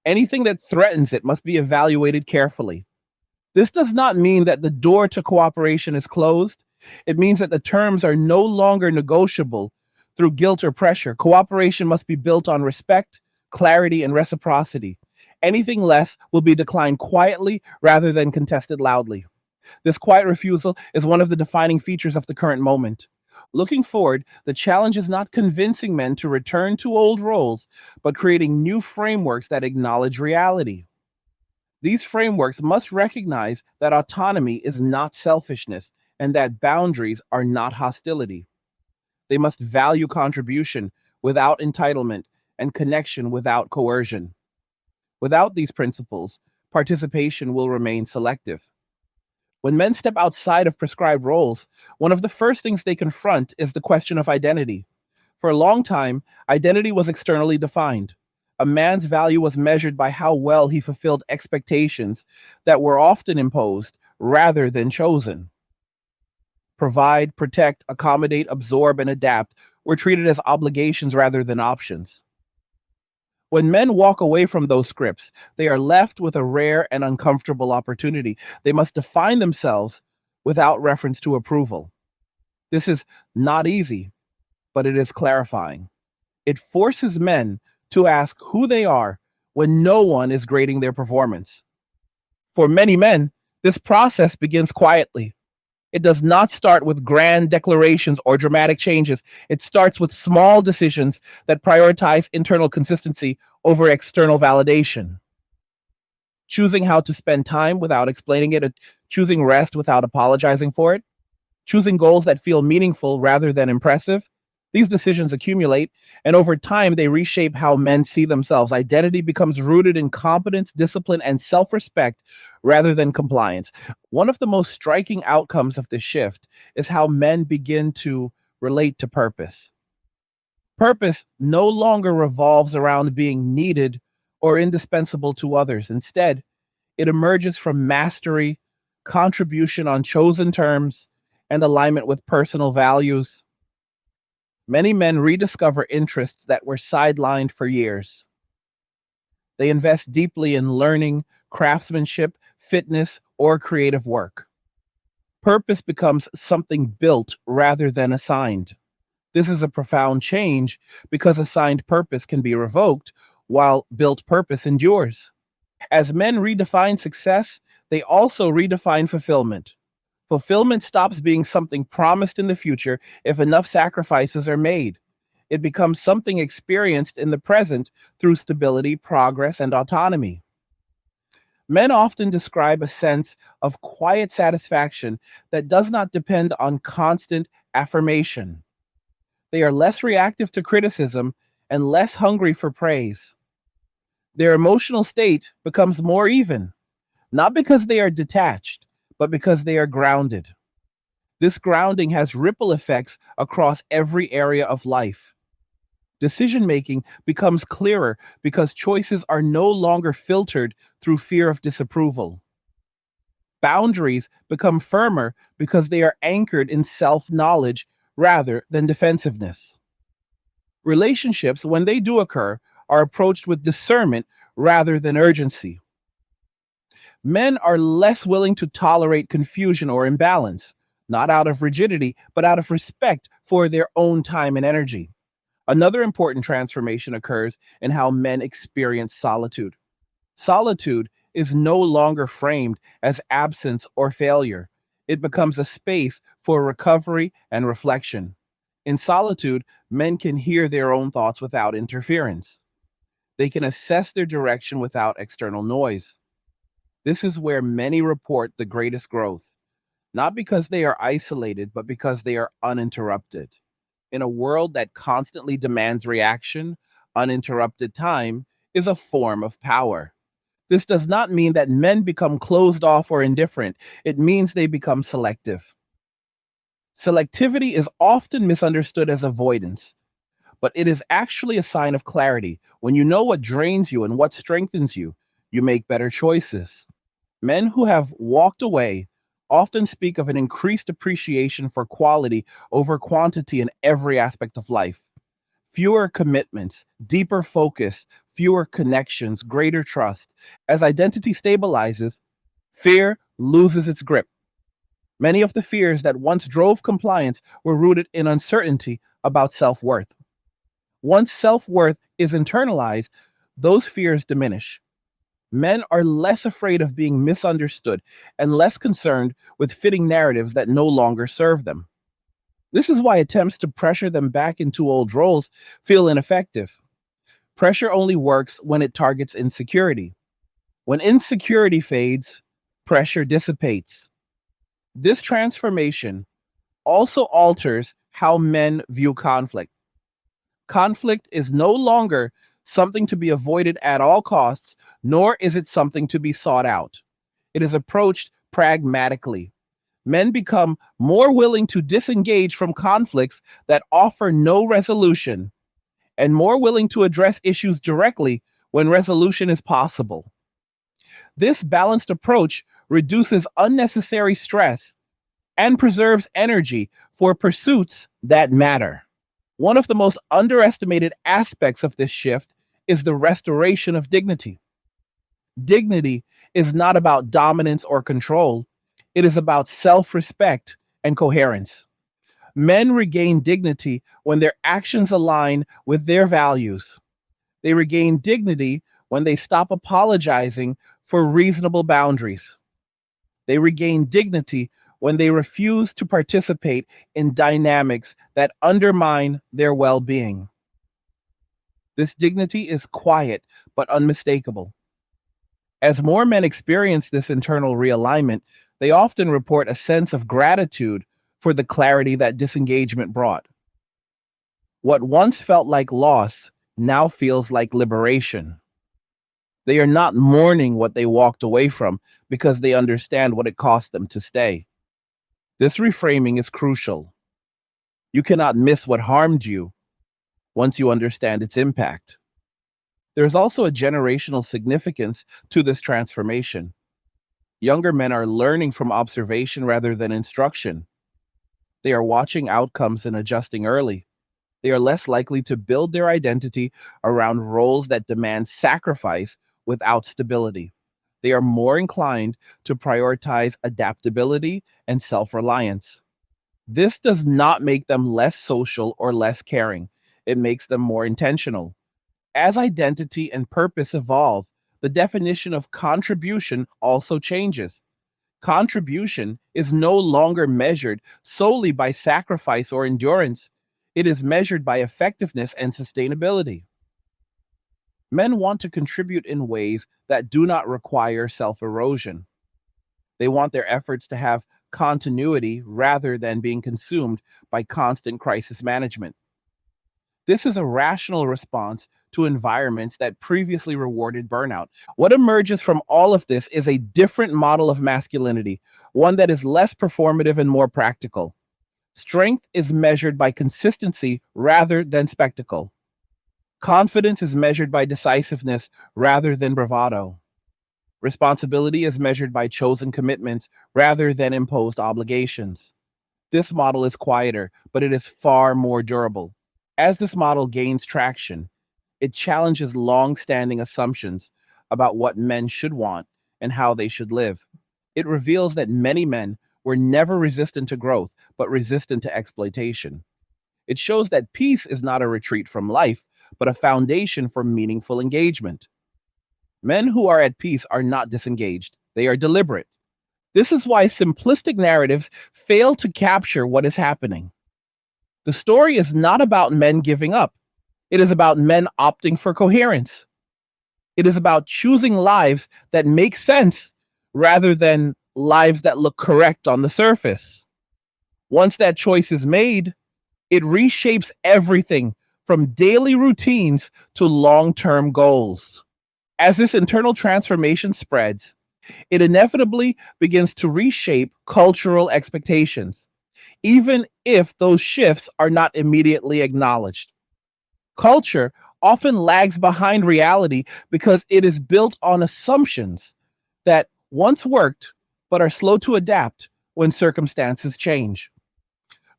Anything that threatens it must be evaluated carefully. This does not mean that the door to cooperation is closed. It means that the terms are no longer negotiable through guilt or pressure. Cooperation must be built on respect, clarity, and reciprocity. Anything less will be declined quietly rather than contested loudly. This quiet refusal is one of the defining features of the current moment. Looking forward, the challenge is not convincing men to return to old roles, but creating new frameworks that acknowledge reality. These frameworks must recognize that autonomy is not selfishness and that boundaries are not hostility. They must value contribution without entitlement and connection without coercion. Without these principles, participation will remain selective. When men step outside of prescribed roles, one of the first things they confront is the question of identity. For a long time, identity was externally defined. A man's value was measured by how well he fulfilled expectations that were often imposed rather than chosen. Provide, protect, accommodate, absorb, and adapt were treated as obligations rather than options. When men walk away from those scripts, they are left with a rare and uncomfortable opportunity. They must define themselves without reference to approval. This is not easy, but it is clarifying. It forces men to ask who they are when no one is grading their performance. For many men, this process begins quietly. It does not start with grand declarations or dramatic changes. It starts with small decisions that prioritize internal consistency over external validation. Choosing how to spend time without explaining it, choosing rest without apologizing for it, choosing goals that feel meaningful rather than impressive. These decisions accumulate, and over time, they reshape how men see themselves. Identity becomes rooted in competence, discipline, and self respect rather than compliance. One of the most striking outcomes of this shift is how men begin to relate to purpose. Purpose no longer revolves around being needed or indispensable to others. Instead, it emerges from mastery, contribution on chosen terms, and alignment with personal values. Many men rediscover interests that were sidelined for years. They invest deeply in learning, craftsmanship, fitness, or creative work. Purpose becomes something built rather than assigned. This is a profound change because assigned purpose can be revoked while built purpose endures. As men redefine success, they also redefine fulfillment. Fulfillment stops being something promised in the future if enough sacrifices are made. It becomes something experienced in the present through stability, progress, and autonomy. Men often describe a sense of quiet satisfaction that does not depend on constant affirmation. They are less reactive to criticism and less hungry for praise. Their emotional state becomes more even, not because they are detached, but because they are grounded. This grounding has ripple effects across every area of life. Decision making becomes clearer because choices are no longer filtered through fear of disapproval. Boundaries become firmer because they are anchored in self knowledge rather than defensiveness. Relationships, when they do occur, are approached with discernment rather than urgency. Men are less willing to tolerate confusion or imbalance, not out of rigidity, but out of respect for their own time and energy. Another important transformation occurs in how men experience solitude. Solitude is no longer framed as absence or failure. It becomes a space for recovery and reflection. In solitude, men can hear their own thoughts without interference. They can assess their direction without external noise. This is where many report the greatest growth, not because they are isolated, but because they are uninterrupted. In a world that constantly demands reaction, uninterrupted time is a form of power. This does not mean that men become closed off or indifferent. It means they become selective. Selectivity is often misunderstood as avoidance, but it is actually a sign of clarity. When you know what drains you and what strengthens you, you make better choices. Men who have walked away often speak of an increased appreciation for quality over quantity in every aspect of life. Fewer commitments, deeper focus, fewer connections, greater trust. As identity stabilizes, fear loses its grip. Many of the fears that once drove compliance were rooted in uncertainty about self worth. Once self worth is internalized, those fears diminish. Men are less afraid of being misunderstood and less concerned with fitting narratives that no longer serve them. This is why attempts to pressure them back into old roles feel ineffective. Pressure only works when it targets insecurity. When insecurity fades, pressure dissipates. This transformation also alters how men view conflict. Conflict is no longer something to be avoided at all costs, nor is it something to be sought out. It is approached pragmatically. Men become more willing to disengage from conflicts that offer no resolution and more willing to address issues directly when resolution is possible. This balanced approach reduces unnecessary stress and preserves energy for pursuits that matter. One of the most underestimated aspects of this shift is the restoration of dignity. Dignity is not about dominance or control, it is about self respect and coherence. Men regain dignity when their actions align with their values. They regain dignity when they stop apologizing for reasonable boundaries. They regain dignity when they refuse to participate in dynamics that undermine their well being. This dignity is quiet but unmistakable. As more men experience this internal realignment, they often report a sense of gratitude for the clarity that disengagement brought. What once felt like loss now feels like liberation. They are not mourning what they walked away from because they understand what it cost them to stay. This reframing is crucial. You cannot miss what harmed you once you understand its impact. There is also a generational significance to this transformation. Younger men are learning from observation rather than instruction. They are watching outcomes and adjusting early. They are less likely to build their identity around roles that demand sacrifice without stability. They are more inclined to prioritize adaptability and self reliance. This does not make them less social or less caring. It makes them more intentional. As identity and purpose evolve, the definition of contribution also changes. Contribution is no longer measured solely by sacrifice or endurance. It is measured by effectiveness and sustainability. Men want to contribute in ways that do not require self erosion. They want their efforts to have continuity rather than being consumed by constant crisis management. This is a rational response to environments that previously rewarded burnout. What emerges from all of this is a different model of masculinity, one that is less performative and more practical. Strength is measured by consistency rather than spectacle. Confidence is measured by decisiveness rather than bravado. Responsibility is measured by chosen commitments rather than imposed obligations. This model is quieter, but it is far more durable. As this model gains traction, it challenges long standing assumptions about what men should want and how they should live. It reveals that many men were never resistant to growth, but resistant to exploitation. It shows that peace is not a retreat from life, but a foundation for meaningful engagement. Men who are at peace are not disengaged, they are deliberate. This is why simplistic narratives fail to capture what is happening. The story is not about men giving up. It is about men opting for coherence. It is about choosing lives that make sense rather than lives that look correct on the surface. Once that choice is made, it reshapes everything from daily routines to long term goals. As this internal transformation spreads, it inevitably begins to reshape cultural expectations, even if those shifts are not immediately acknowledged. Culture often lags behind reality because it is built on assumptions that once worked but are slow to adapt when circumstances change.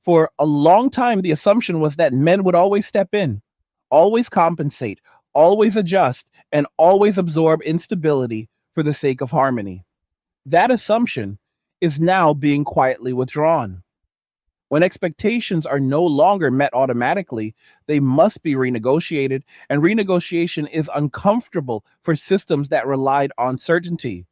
For a long time, the assumption was that men would always step in, always compensate, always adjust, and always absorb instability for the sake of harmony. That assumption is now being quietly withdrawn. When expectations are no longer met automatically, they must be renegotiated, and renegotiation is uncomfortable for systems that relied on certainty.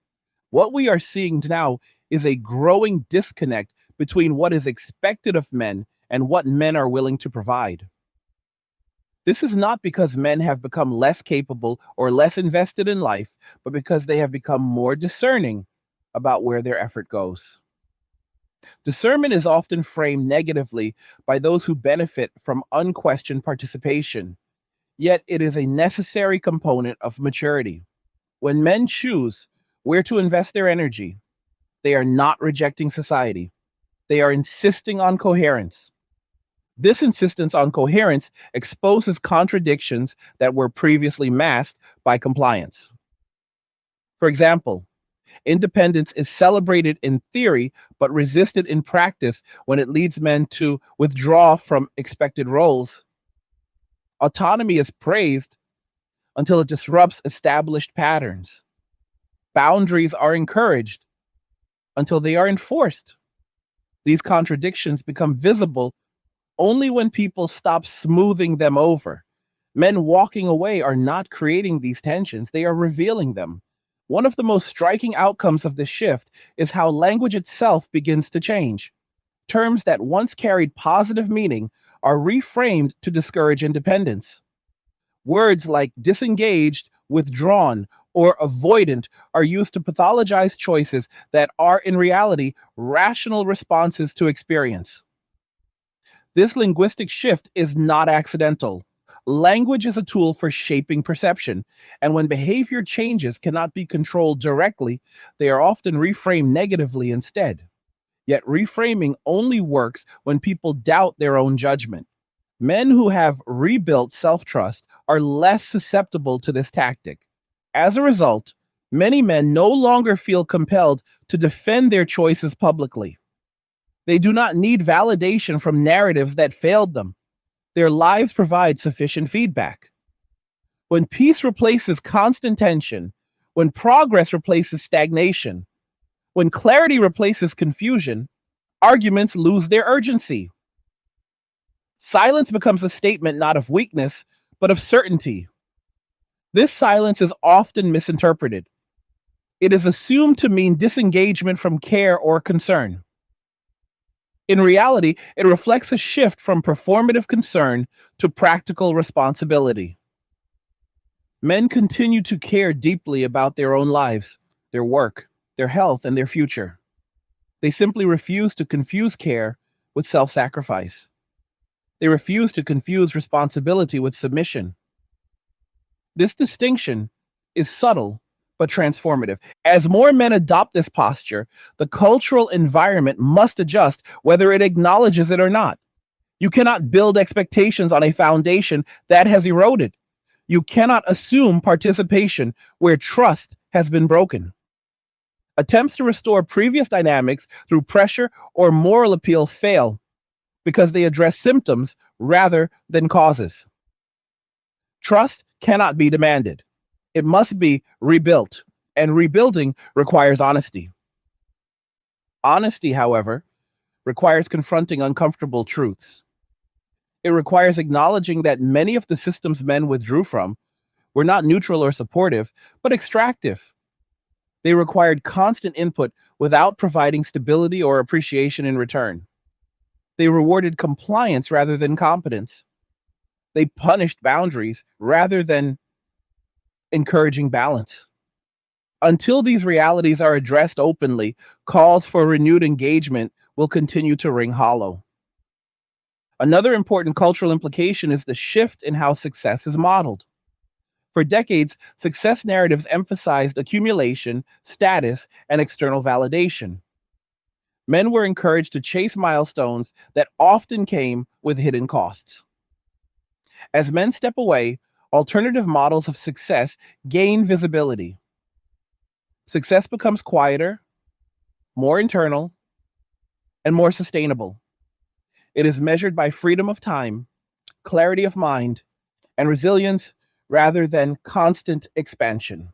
What we are seeing now is a growing disconnect between what is expected of men and what men are willing to provide. This is not because men have become less capable or less invested in life, but because they have become more discerning about where their effort goes. Discernment is often framed negatively by those who benefit from unquestioned participation, yet it is a necessary component of maturity. When men choose where to invest their energy, they are not rejecting society, they are insisting on coherence. This insistence on coherence exposes contradictions that were previously masked by compliance. For example, independence is celebrated in theory, but resisted in practice when it leads men to withdraw from expected roles. Autonomy is praised until it disrupts established patterns. Boundaries are encouraged until they are enforced. These contradictions become visible only when people stop smoothing them over. Men walking away are not creating these tensions, they are revealing them. One of the most striking outcomes of this shift is how language itself begins to change. Terms that once carried positive meaning are reframed to discourage independence. Words like disengaged, withdrawn, or avoidant are used to pathologize choices that are in reality rational responses to experience. This linguistic shift is not accidental. Language is a tool for shaping perception, and when behavior changes cannot be controlled directly, they are often reframed negatively instead. Yet reframing only works when people doubt their own judgment. Men who have rebuilt self trust are less susceptible to this tactic. As a result, many men no longer feel compelled to defend their choices publicly. They do not need validation from narratives that failed them. Their lives provide sufficient feedback. When peace replaces constant tension, when progress replaces stagnation, when clarity replaces confusion, arguments lose their urgency. Silence becomes a statement not of weakness, but of certainty. This silence is often misinterpreted. It is assumed to mean disengagement from care or concern. In reality, it reflects a shift from performative concern to practical responsibility. Men continue to care deeply about their own lives, their work, their health, and their future. They simply refuse to confuse care with self sacrifice. They refuse to confuse responsibility with submission. This distinction is subtle but transformative. As more men adopt this posture, the cultural environment must adjust whether it acknowledges it or not. You cannot build expectations on a foundation that has eroded. You cannot assume participation where trust has been broken. Attempts to restore previous dynamics through pressure or moral appeal fail because they address symptoms rather than causes. Trust cannot be demanded. It must be rebuilt, and rebuilding requires honesty. Honesty, however, requires confronting uncomfortable truths. It requires acknowledging that many of the systems men withdrew from were not neutral or supportive, but extractive. They required constant input without providing stability or appreciation in return. They rewarded compliance rather than competence. They punished boundaries rather than encouraging balance. Until these realities are addressed openly, calls for renewed engagement will continue to ring hollow. Another important cultural implication is the shift in how success is modeled. For decades, success narratives emphasized accumulation, status, and external validation. Men were encouraged to chase milestones that often came with hidden costs. As men step away, alternative models of success gain visibility. Success becomes quieter, more internal, and more sustainable. It is measured by freedom of time, clarity of mind, and resilience rather than constant expansion.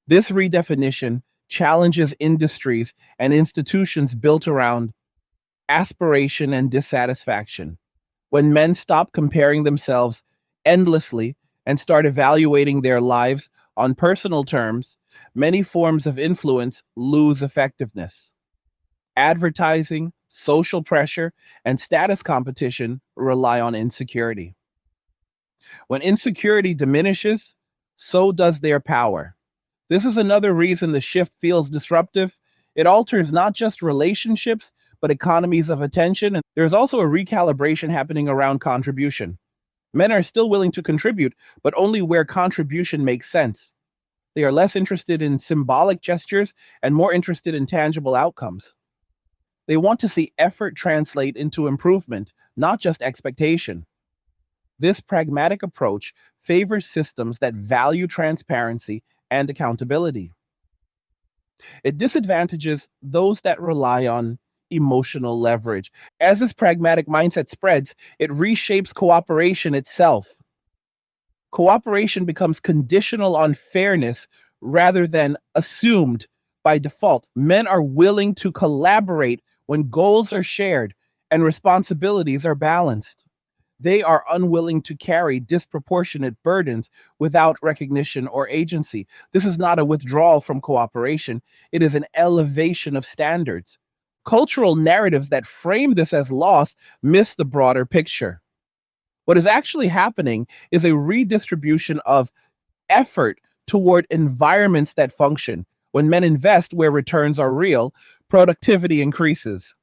This redefinition challenges industries and institutions built around aspiration and dissatisfaction. When men stop comparing themselves endlessly and start evaluating their lives on personal terms, many forms of influence lose effectiveness. Advertising, social pressure, and status competition rely on insecurity. When insecurity diminishes, so does their power. This is another reason the shift feels disruptive. It alters not just relationships, but economies of attention. And there's also a recalibration happening around contribution. Men are still willing to contribute, but only where contribution makes sense. They are less interested in symbolic gestures and more interested in tangible outcomes. They want to see effort translate into improvement, not just expectation. This pragmatic approach favors systems that value transparency and accountability. It disadvantages those that rely on emotional leverage. As this pragmatic mindset spreads, it reshapes cooperation itself. Cooperation becomes conditional on fairness rather than assumed by default. Men are willing to collaborate when goals are shared and responsibilities are balanced. They are unwilling to carry disproportionate burdens without recognition or agency. This is not a withdrawal from cooperation, it is an elevation of standards. Cultural narratives that frame this as loss miss the broader picture. What is actually happening is a redistribution of effort toward environments that function. When men invest where returns are real, productivity increases.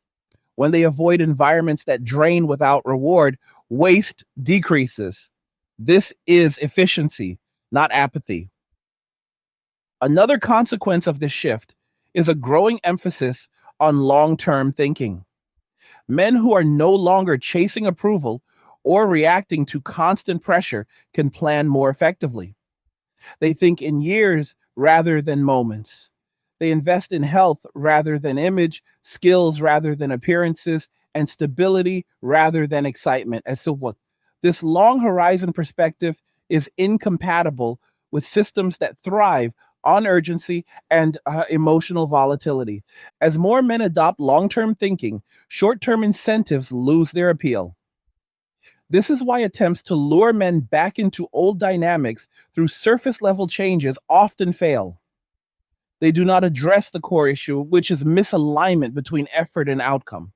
When they avoid environments that drain without reward, waste decreases. This is efficiency, not apathy. Another consequence of this shift is a growing emphasis on long term thinking. Men who are no longer chasing approval or reacting to constant pressure can plan more effectively. They think in years rather than moments. They invest in health rather than image, skills rather than appearances, and stability rather than excitement. As so what this long horizon perspective is incompatible with systems that thrive on urgency and emotional volatility. As more men adopt long term thinking, short term incentives lose their appeal. This is why attempts to lure men back into old dynamics through surface level changes often fail. They do not address the core issue, which is misalignment between effort and outcome.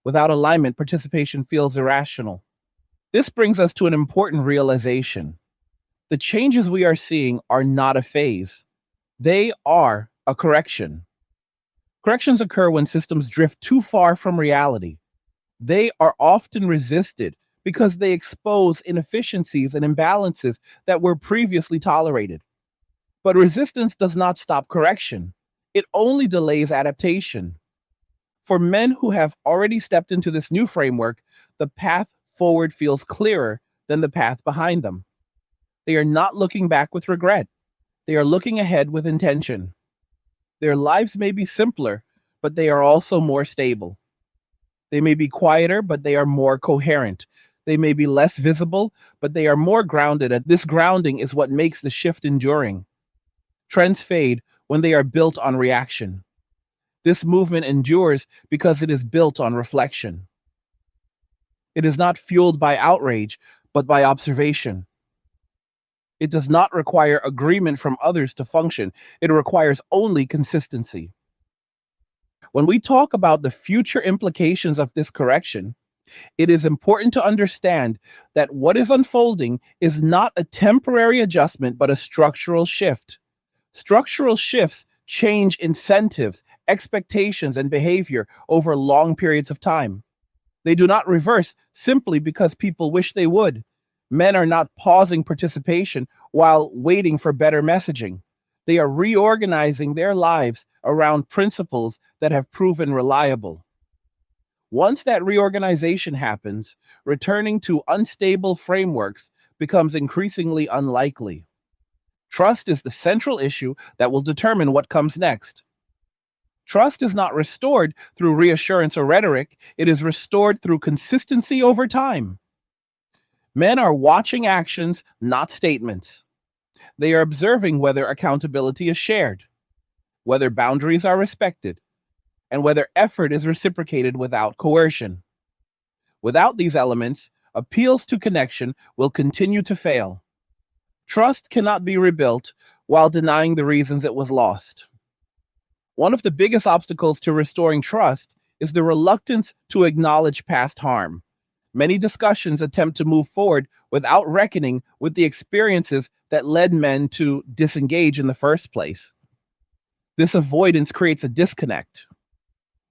Without alignment, participation feels irrational. This brings us to an important realization. The changes we are seeing are not a phase, they are a correction. Corrections occur when systems drift too far from reality. They are often resisted because they expose inefficiencies and imbalances that were previously tolerated. But resistance does not stop correction, it only delays adaptation. For men who have already stepped into this new framework, the path forward feels clearer than the path behind them. They are not looking back with regret, they are looking ahead with intention. Their lives may be simpler, but they are also more stable. They may be quieter, but they are more coherent. They may be less visible, but they are more grounded. And this grounding is what makes the shift enduring. Trends fade when they are built on reaction. This movement endures because it is built on reflection. It is not fueled by outrage, but by observation. It does not require agreement from others to function. It requires only consistency. When we talk about the future implications of this correction, it is important to understand that what is unfolding is not a temporary adjustment, but a structural shift. Structural shifts change incentives, expectations, and behavior over long periods of time. They do not reverse simply because people wish they would. Men are not pausing participation while waiting for better messaging. They are reorganizing their lives around principles that have proven reliable. Once that reorganization happens, returning to unstable frameworks becomes increasingly unlikely. Trust is the central issue that will determine what comes next. Trust is not restored through reassurance or rhetoric, it is restored through consistency over time. Men are watching actions, not statements. They are observing whether accountability is shared, whether boundaries are respected, and whether effort is reciprocated without coercion. Without these elements, appeals to connection will continue to fail. Trust cannot be rebuilt while denying the reasons it was lost. One of the biggest obstacles to restoring trust is the reluctance to acknowledge past harm. Many discussions attempt to move forward without reckoning with the experiences that led men to disengage in the first place. This avoidance creates a disconnect.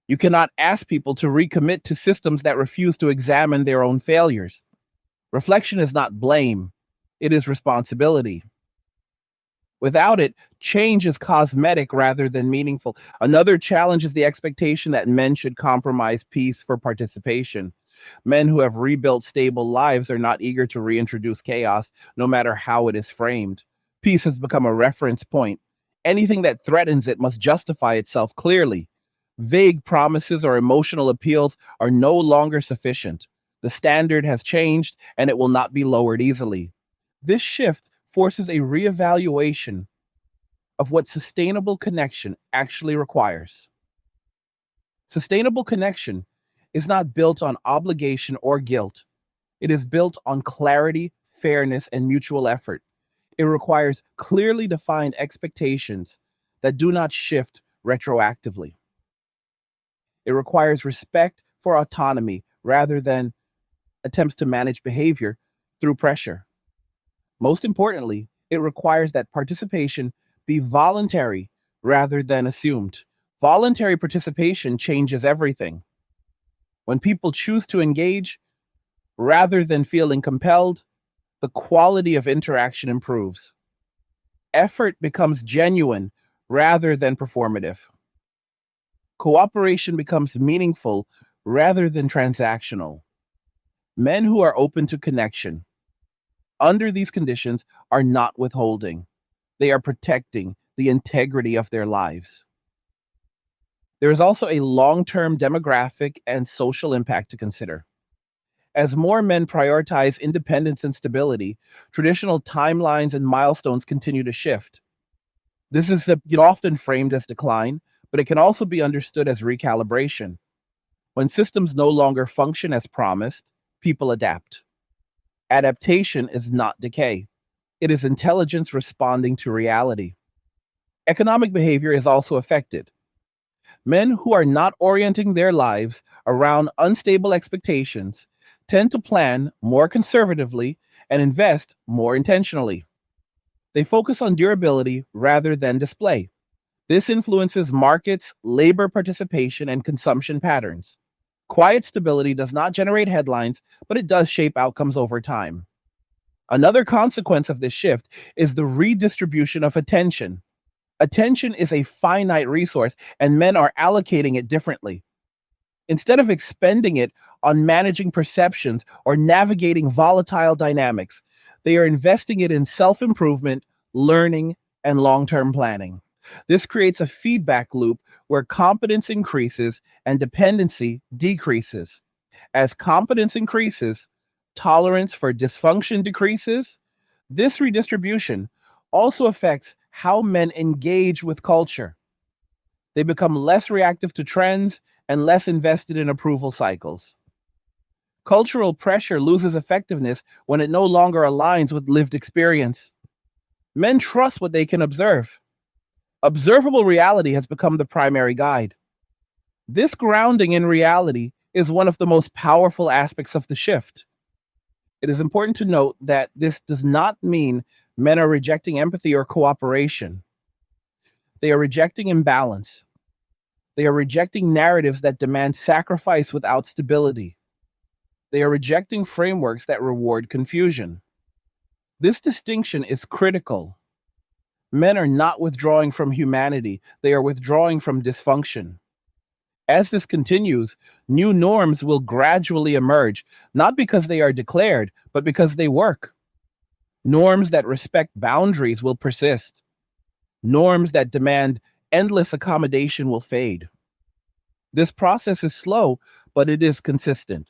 You cannot ask people to recommit to systems that refuse to examine their own failures. Reflection is not blame, it is responsibility. Without it, change is cosmetic rather than meaningful. Another challenge is the expectation that men should compromise peace for participation. Men who have rebuilt stable lives are not eager to reintroduce chaos, no matter how it is framed. Peace has become a reference point. Anything that threatens it must justify itself clearly. Vague promises or emotional appeals are no longer sufficient. The standard has changed, and it will not be lowered easily. This shift forces a reevaluation of what sustainable connection actually requires. Sustainable connection is not built on obligation or guilt. It is built on clarity, fairness, and mutual effort. It requires clearly defined expectations that do not shift retroactively. It requires respect for autonomy rather than attempts to manage behavior through pressure. Most importantly, it requires that participation be voluntary rather than assumed. Voluntary participation changes everything. When people choose to engage rather than feeling compelled, the quality of interaction improves. Effort becomes genuine rather than performative. Cooperation becomes meaningful rather than transactional. Men who are open to connection under these conditions are not withholding, they are protecting the integrity of their lives. There is also a long term demographic and social impact to consider. As more men prioritize independence and stability, traditional timelines and milestones continue to shift. This is often framed as decline, but it can also be understood as recalibration. When systems no longer function as promised, people adapt. Adaptation is not decay, it is intelligence responding to reality. Economic behavior is also affected. Men who are not orienting their lives around unstable expectations tend to plan more conservatively and invest more intentionally. They focus on durability rather than display. This influences markets, labor participation, and consumption patterns. Quiet stability does not generate headlines, but it does shape outcomes over time. Another consequence of this shift is the redistribution of attention. Attention is a finite resource, and men are allocating it differently. Instead of expending it on managing perceptions or navigating volatile dynamics, they are investing it in self improvement, learning, and long term planning. This creates a feedback loop where competence increases and dependency decreases. As competence increases, tolerance for dysfunction decreases. This redistribution also affects how men engage with culture. They become less reactive to trends and less invested in approval cycles. Cultural pressure loses effectiveness when it no longer aligns with lived experience. Men trust what they can observe. Observable reality has become the primary guide. This grounding in reality is one of the most powerful aspects of the shift. It is important to note that this does not mean men are rejecting empathy or cooperation. They are rejecting imbalance. They are rejecting narratives that demand sacrifice without stability. They are rejecting frameworks that reward confusion. This distinction is critical. Men are not withdrawing from humanity, they are withdrawing from dysfunction. As this continues, new norms will gradually emerge, not because they are declared, but because they work. Norms that respect boundaries will persist. Norms that demand endless accommodation will fade. This process is slow, but it is consistent.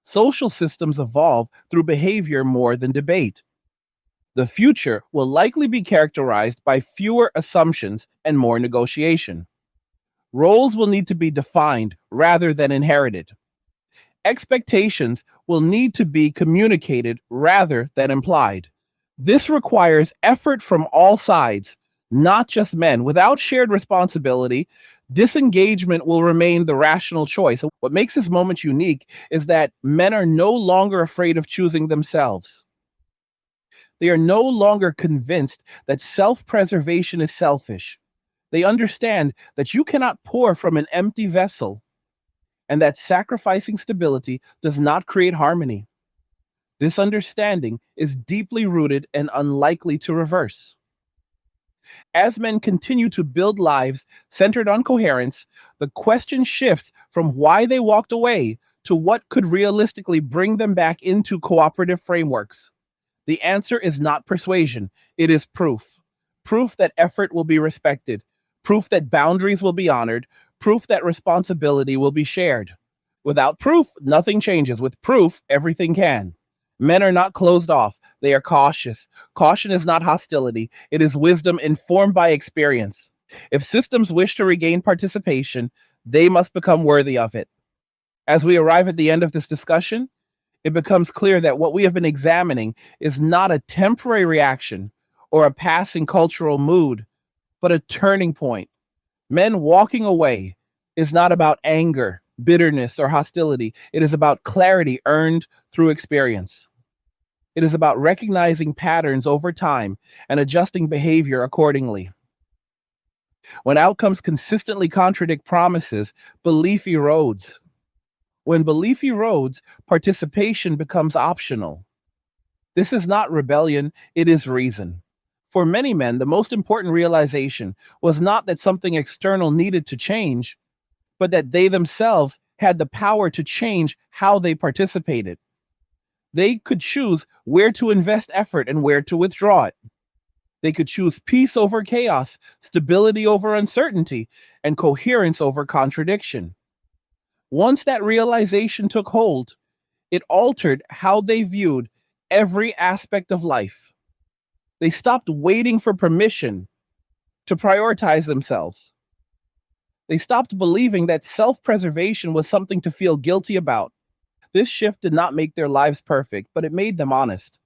Social systems evolve through behavior more than debate. The future will likely be characterized by fewer assumptions and more negotiation. Roles will need to be defined rather than inherited. Expectations will need to be communicated rather than implied. This requires effort from all sides, not just men. Without shared responsibility, disengagement will remain the rational choice. What makes this moment unique is that men are no longer afraid of choosing themselves. They are no longer convinced that self preservation is selfish. They understand that you cannot pour from an empty vessel and that sacrificing stability does not create harmony. This understanding is deeply rooted and unlikely to reverse. As men continue to build lives centered on coherence, the question shifts from why they walked away to what could realistically bring them back into cooperative frameworks. The answer is not persuasion, it is proof. Proof that effort will be respected, proof that boundaries will be honored, proof that responsibility will be shared. Without proof, nothing changes. With proof, everything can. Men are not closed off, they are cautious. Caution is not hostility, it is wisdom informed by experience. If systems wish to regain participation, they must become worthy of it. As we arrive at the end of this discussion, it becomes clear that what we have been examining is not a temporary reaction or a passing cultural mood, but a turning point. Men walking away is not about anger, bitterness, or hostility. It is about clarity earned through experience. It is about recognizing patterns over time and adjusting behavior accordingly. When outcomes consistently contradict promises, belief erodes. When belief erodes, participation becomes optional. This is not rebellion, it is reason. For many men, the most important realization was not that something external needed to change, but that they themselves had the power to change how they participated. They could choose where to invest effort and where to withdraw it. They could choose peace over chaos, stability over uncertainty, and coherence over contradiction. Once that realization took hold, it altered how they viewed every aspect of life. They stopped waiting for permission to prioritize themselves. They stopped believing that self preservation was something to feel guilty about. This shift did not make their lives perfect, but it made them honest.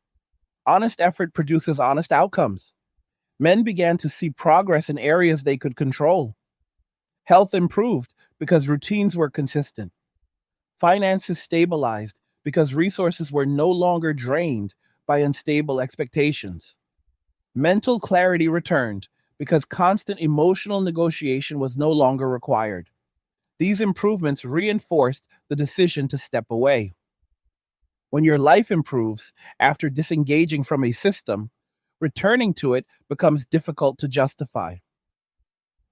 Honest effort produces honest outcomes. Men began to see progress in areas they could control. Health improved because routines were consistent. Finances stabilized because resources were no longer drained by unstable expectations. Mental clarity returned because constant emotional negotiation was no longer required. These improvements reinforced the decision to step away. When your life improves after disengaging from a system, returning to it becomes difficult to justify.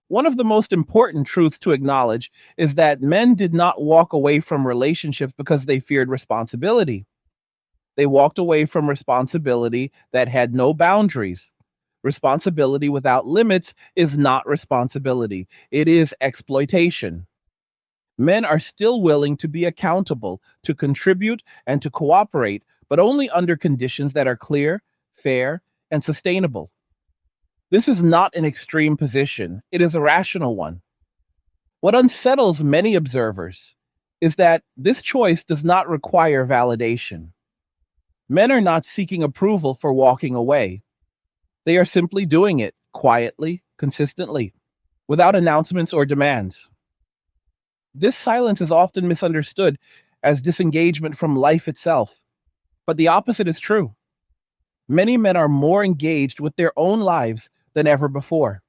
One of the most important truths to acknowledge is that men did not walk away from relationships because they feared responsibility. They walked away from responsibility that had no boundaries. Responsibility without limits is not responsibility, it is exploitation. Men are still willing to be accountable, to contribute, and to cooperate, but only under conditions that are clear, fair, and sustainable. This is not an extreme position, it is a rational one. What unsettles many observers is that this choice does not require validation. Men are not seeking approval for walking away. They are simply doing it quietly, consistently, without announcements or demands. This silence is often misunderstood as disengagement from life itself, but the opposite is true. Many men are more engaged with their own lives than ever before.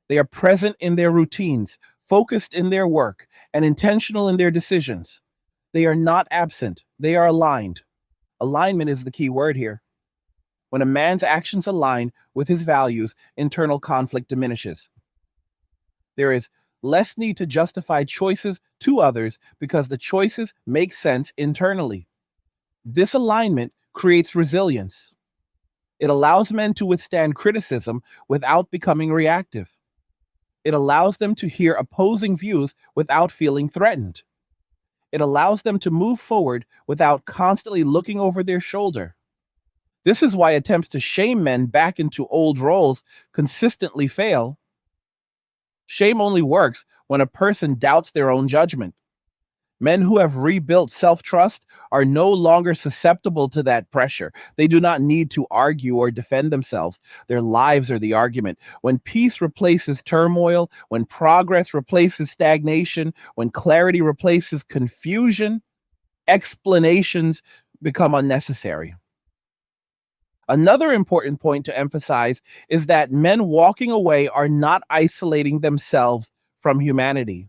They are present in their routines, focused in their work, and intentional in their decisions. They are not absent, they are aligned. Alignment is the key word here. When a man's actions align with his values, internal conflict diminishes. There is less need to justify choices to others because the choices make sense internally. This alignment creates resilience. It allows men to withstand criticism without becoming reactive. It allows them to hear opposing views without feeling threatened. It allows them to move forward without constantly looking over their shoulder. This is why attempts to shame men back into old roles consistently fail. Shame only works when a person doubts their own judgment. Men who have rebuilt self trust are no longer susceptible to that pressure. They do not need to argue or defend themselves. Their lives are the argument. When peace replaces turmoil, when progress replaces stagnation, when clarity replaces confusion, explanations become unnecessary. Another important point to emphasize is that men walking away are not isolating themselves from humanity.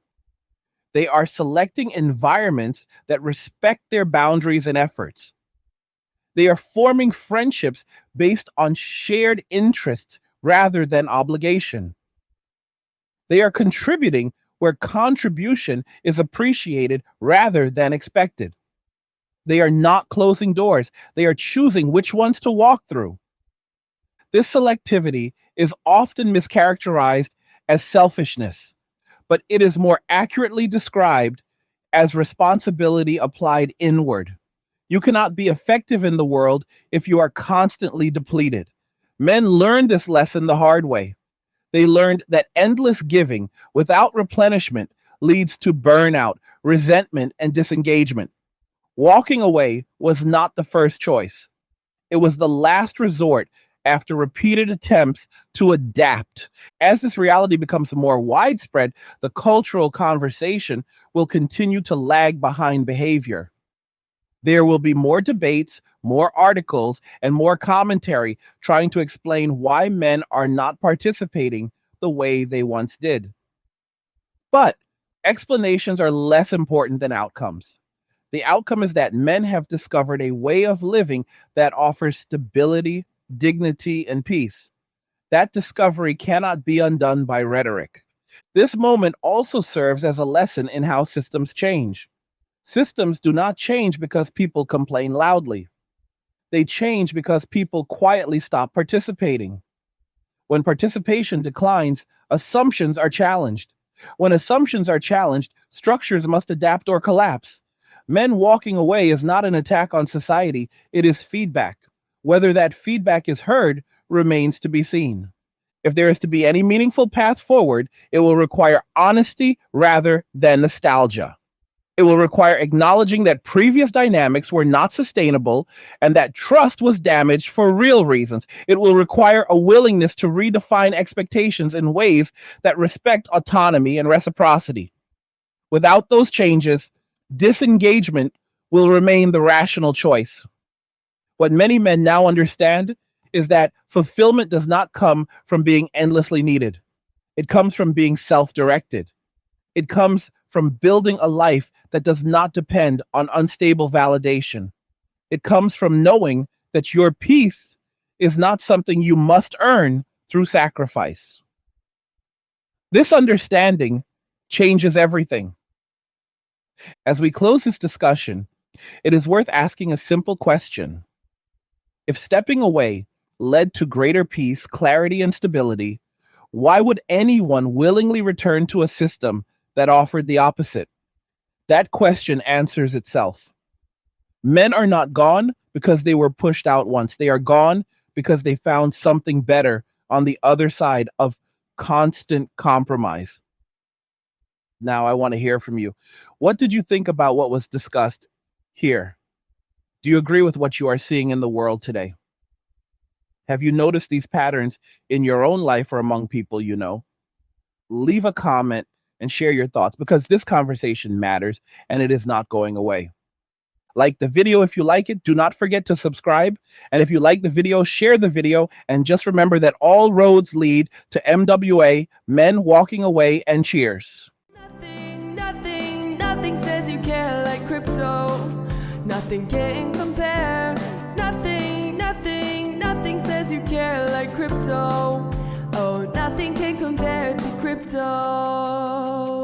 They are selecting environments that respect their boundaries and efforts. They are forming friendships based on shared interests rather than obligation. They are contributing where contribution is appreciated rather than expected. They are not closing doors, they are choosing which ones to walk through. This selectivity is often mischaracterized as selfishness, but it is more accurately described as responsibility applied inward. You cannot be effective in the world if you are constantly depleted. Men learned this lesson the hard way. They learned that endless giving without replenishment leads to burnout, resentment, and disengagement. Walking away was not the first choice, it was the last resort after repeated attempts to adapt. As this reality becomes more widespread, the cultural conversation will continue to lag behind behavior. There will be more debates, more articles, and more commentary trying to explain why men are not participating the way they once did. But Explanations are less important than outcomes. The outcome is that men have discovered a way of living that offers stability, dignity, and peace. That discovery cannot be undone by rhetoric. This moment also serves as a lesson in how systems change. Systems do not change because people complain loudly. They change because people quietly stop participating. When participation declines, assumptions are challenged. When assumptions are challenged, structures must adapt or collapse. Men walking away is not an attack on society, it is feedback. Whether that feedback is heard remains to be seen. If there is to be any meaningful path forward, it will require honesty rather than nostalgia. It will require acknowledging that previous dynamics were not sustainable and that trust was damaged for real reasons. It will require a willingness to redefine expectations in ways that respect autonomy and reciprocity. Without those changes, disengagement will remain the rational choice. What many men now understand is that fulfillment does not come from being endlessly needed, it comes from being self directed. It comes from building a life that does not depend on unstable validation. It comes from knowing that your peace is not something you must earn through sacrifice. This understanding changes everything. As we close this discussion, it is worth asking a simple question. If stepping away led to greater peace, clarity, and stability, why would anyone willingly return to a system that offered the opposite? That question answers itself. Men are not gone because they were pushed out once. They are gone because they found something better on the other side of constant compromise. Now, I want to hear from you. What did you think about what was discussed here? Do you agree with what you are seeing in the world today? Have you noticed these patterns in your own life or among people you know? Leave a comment and share your thoughts because this conversation matters and it is not going away. Like the video if you like it. Do not forget to subscribe. And if you like the video, share the video. And just remember that all roads lead to MWA, men walking away, and cheers. Nothing says you care like crypto. Nothing can compare. Nothing says you care like crypto. Oh, nothing can compare to crypto.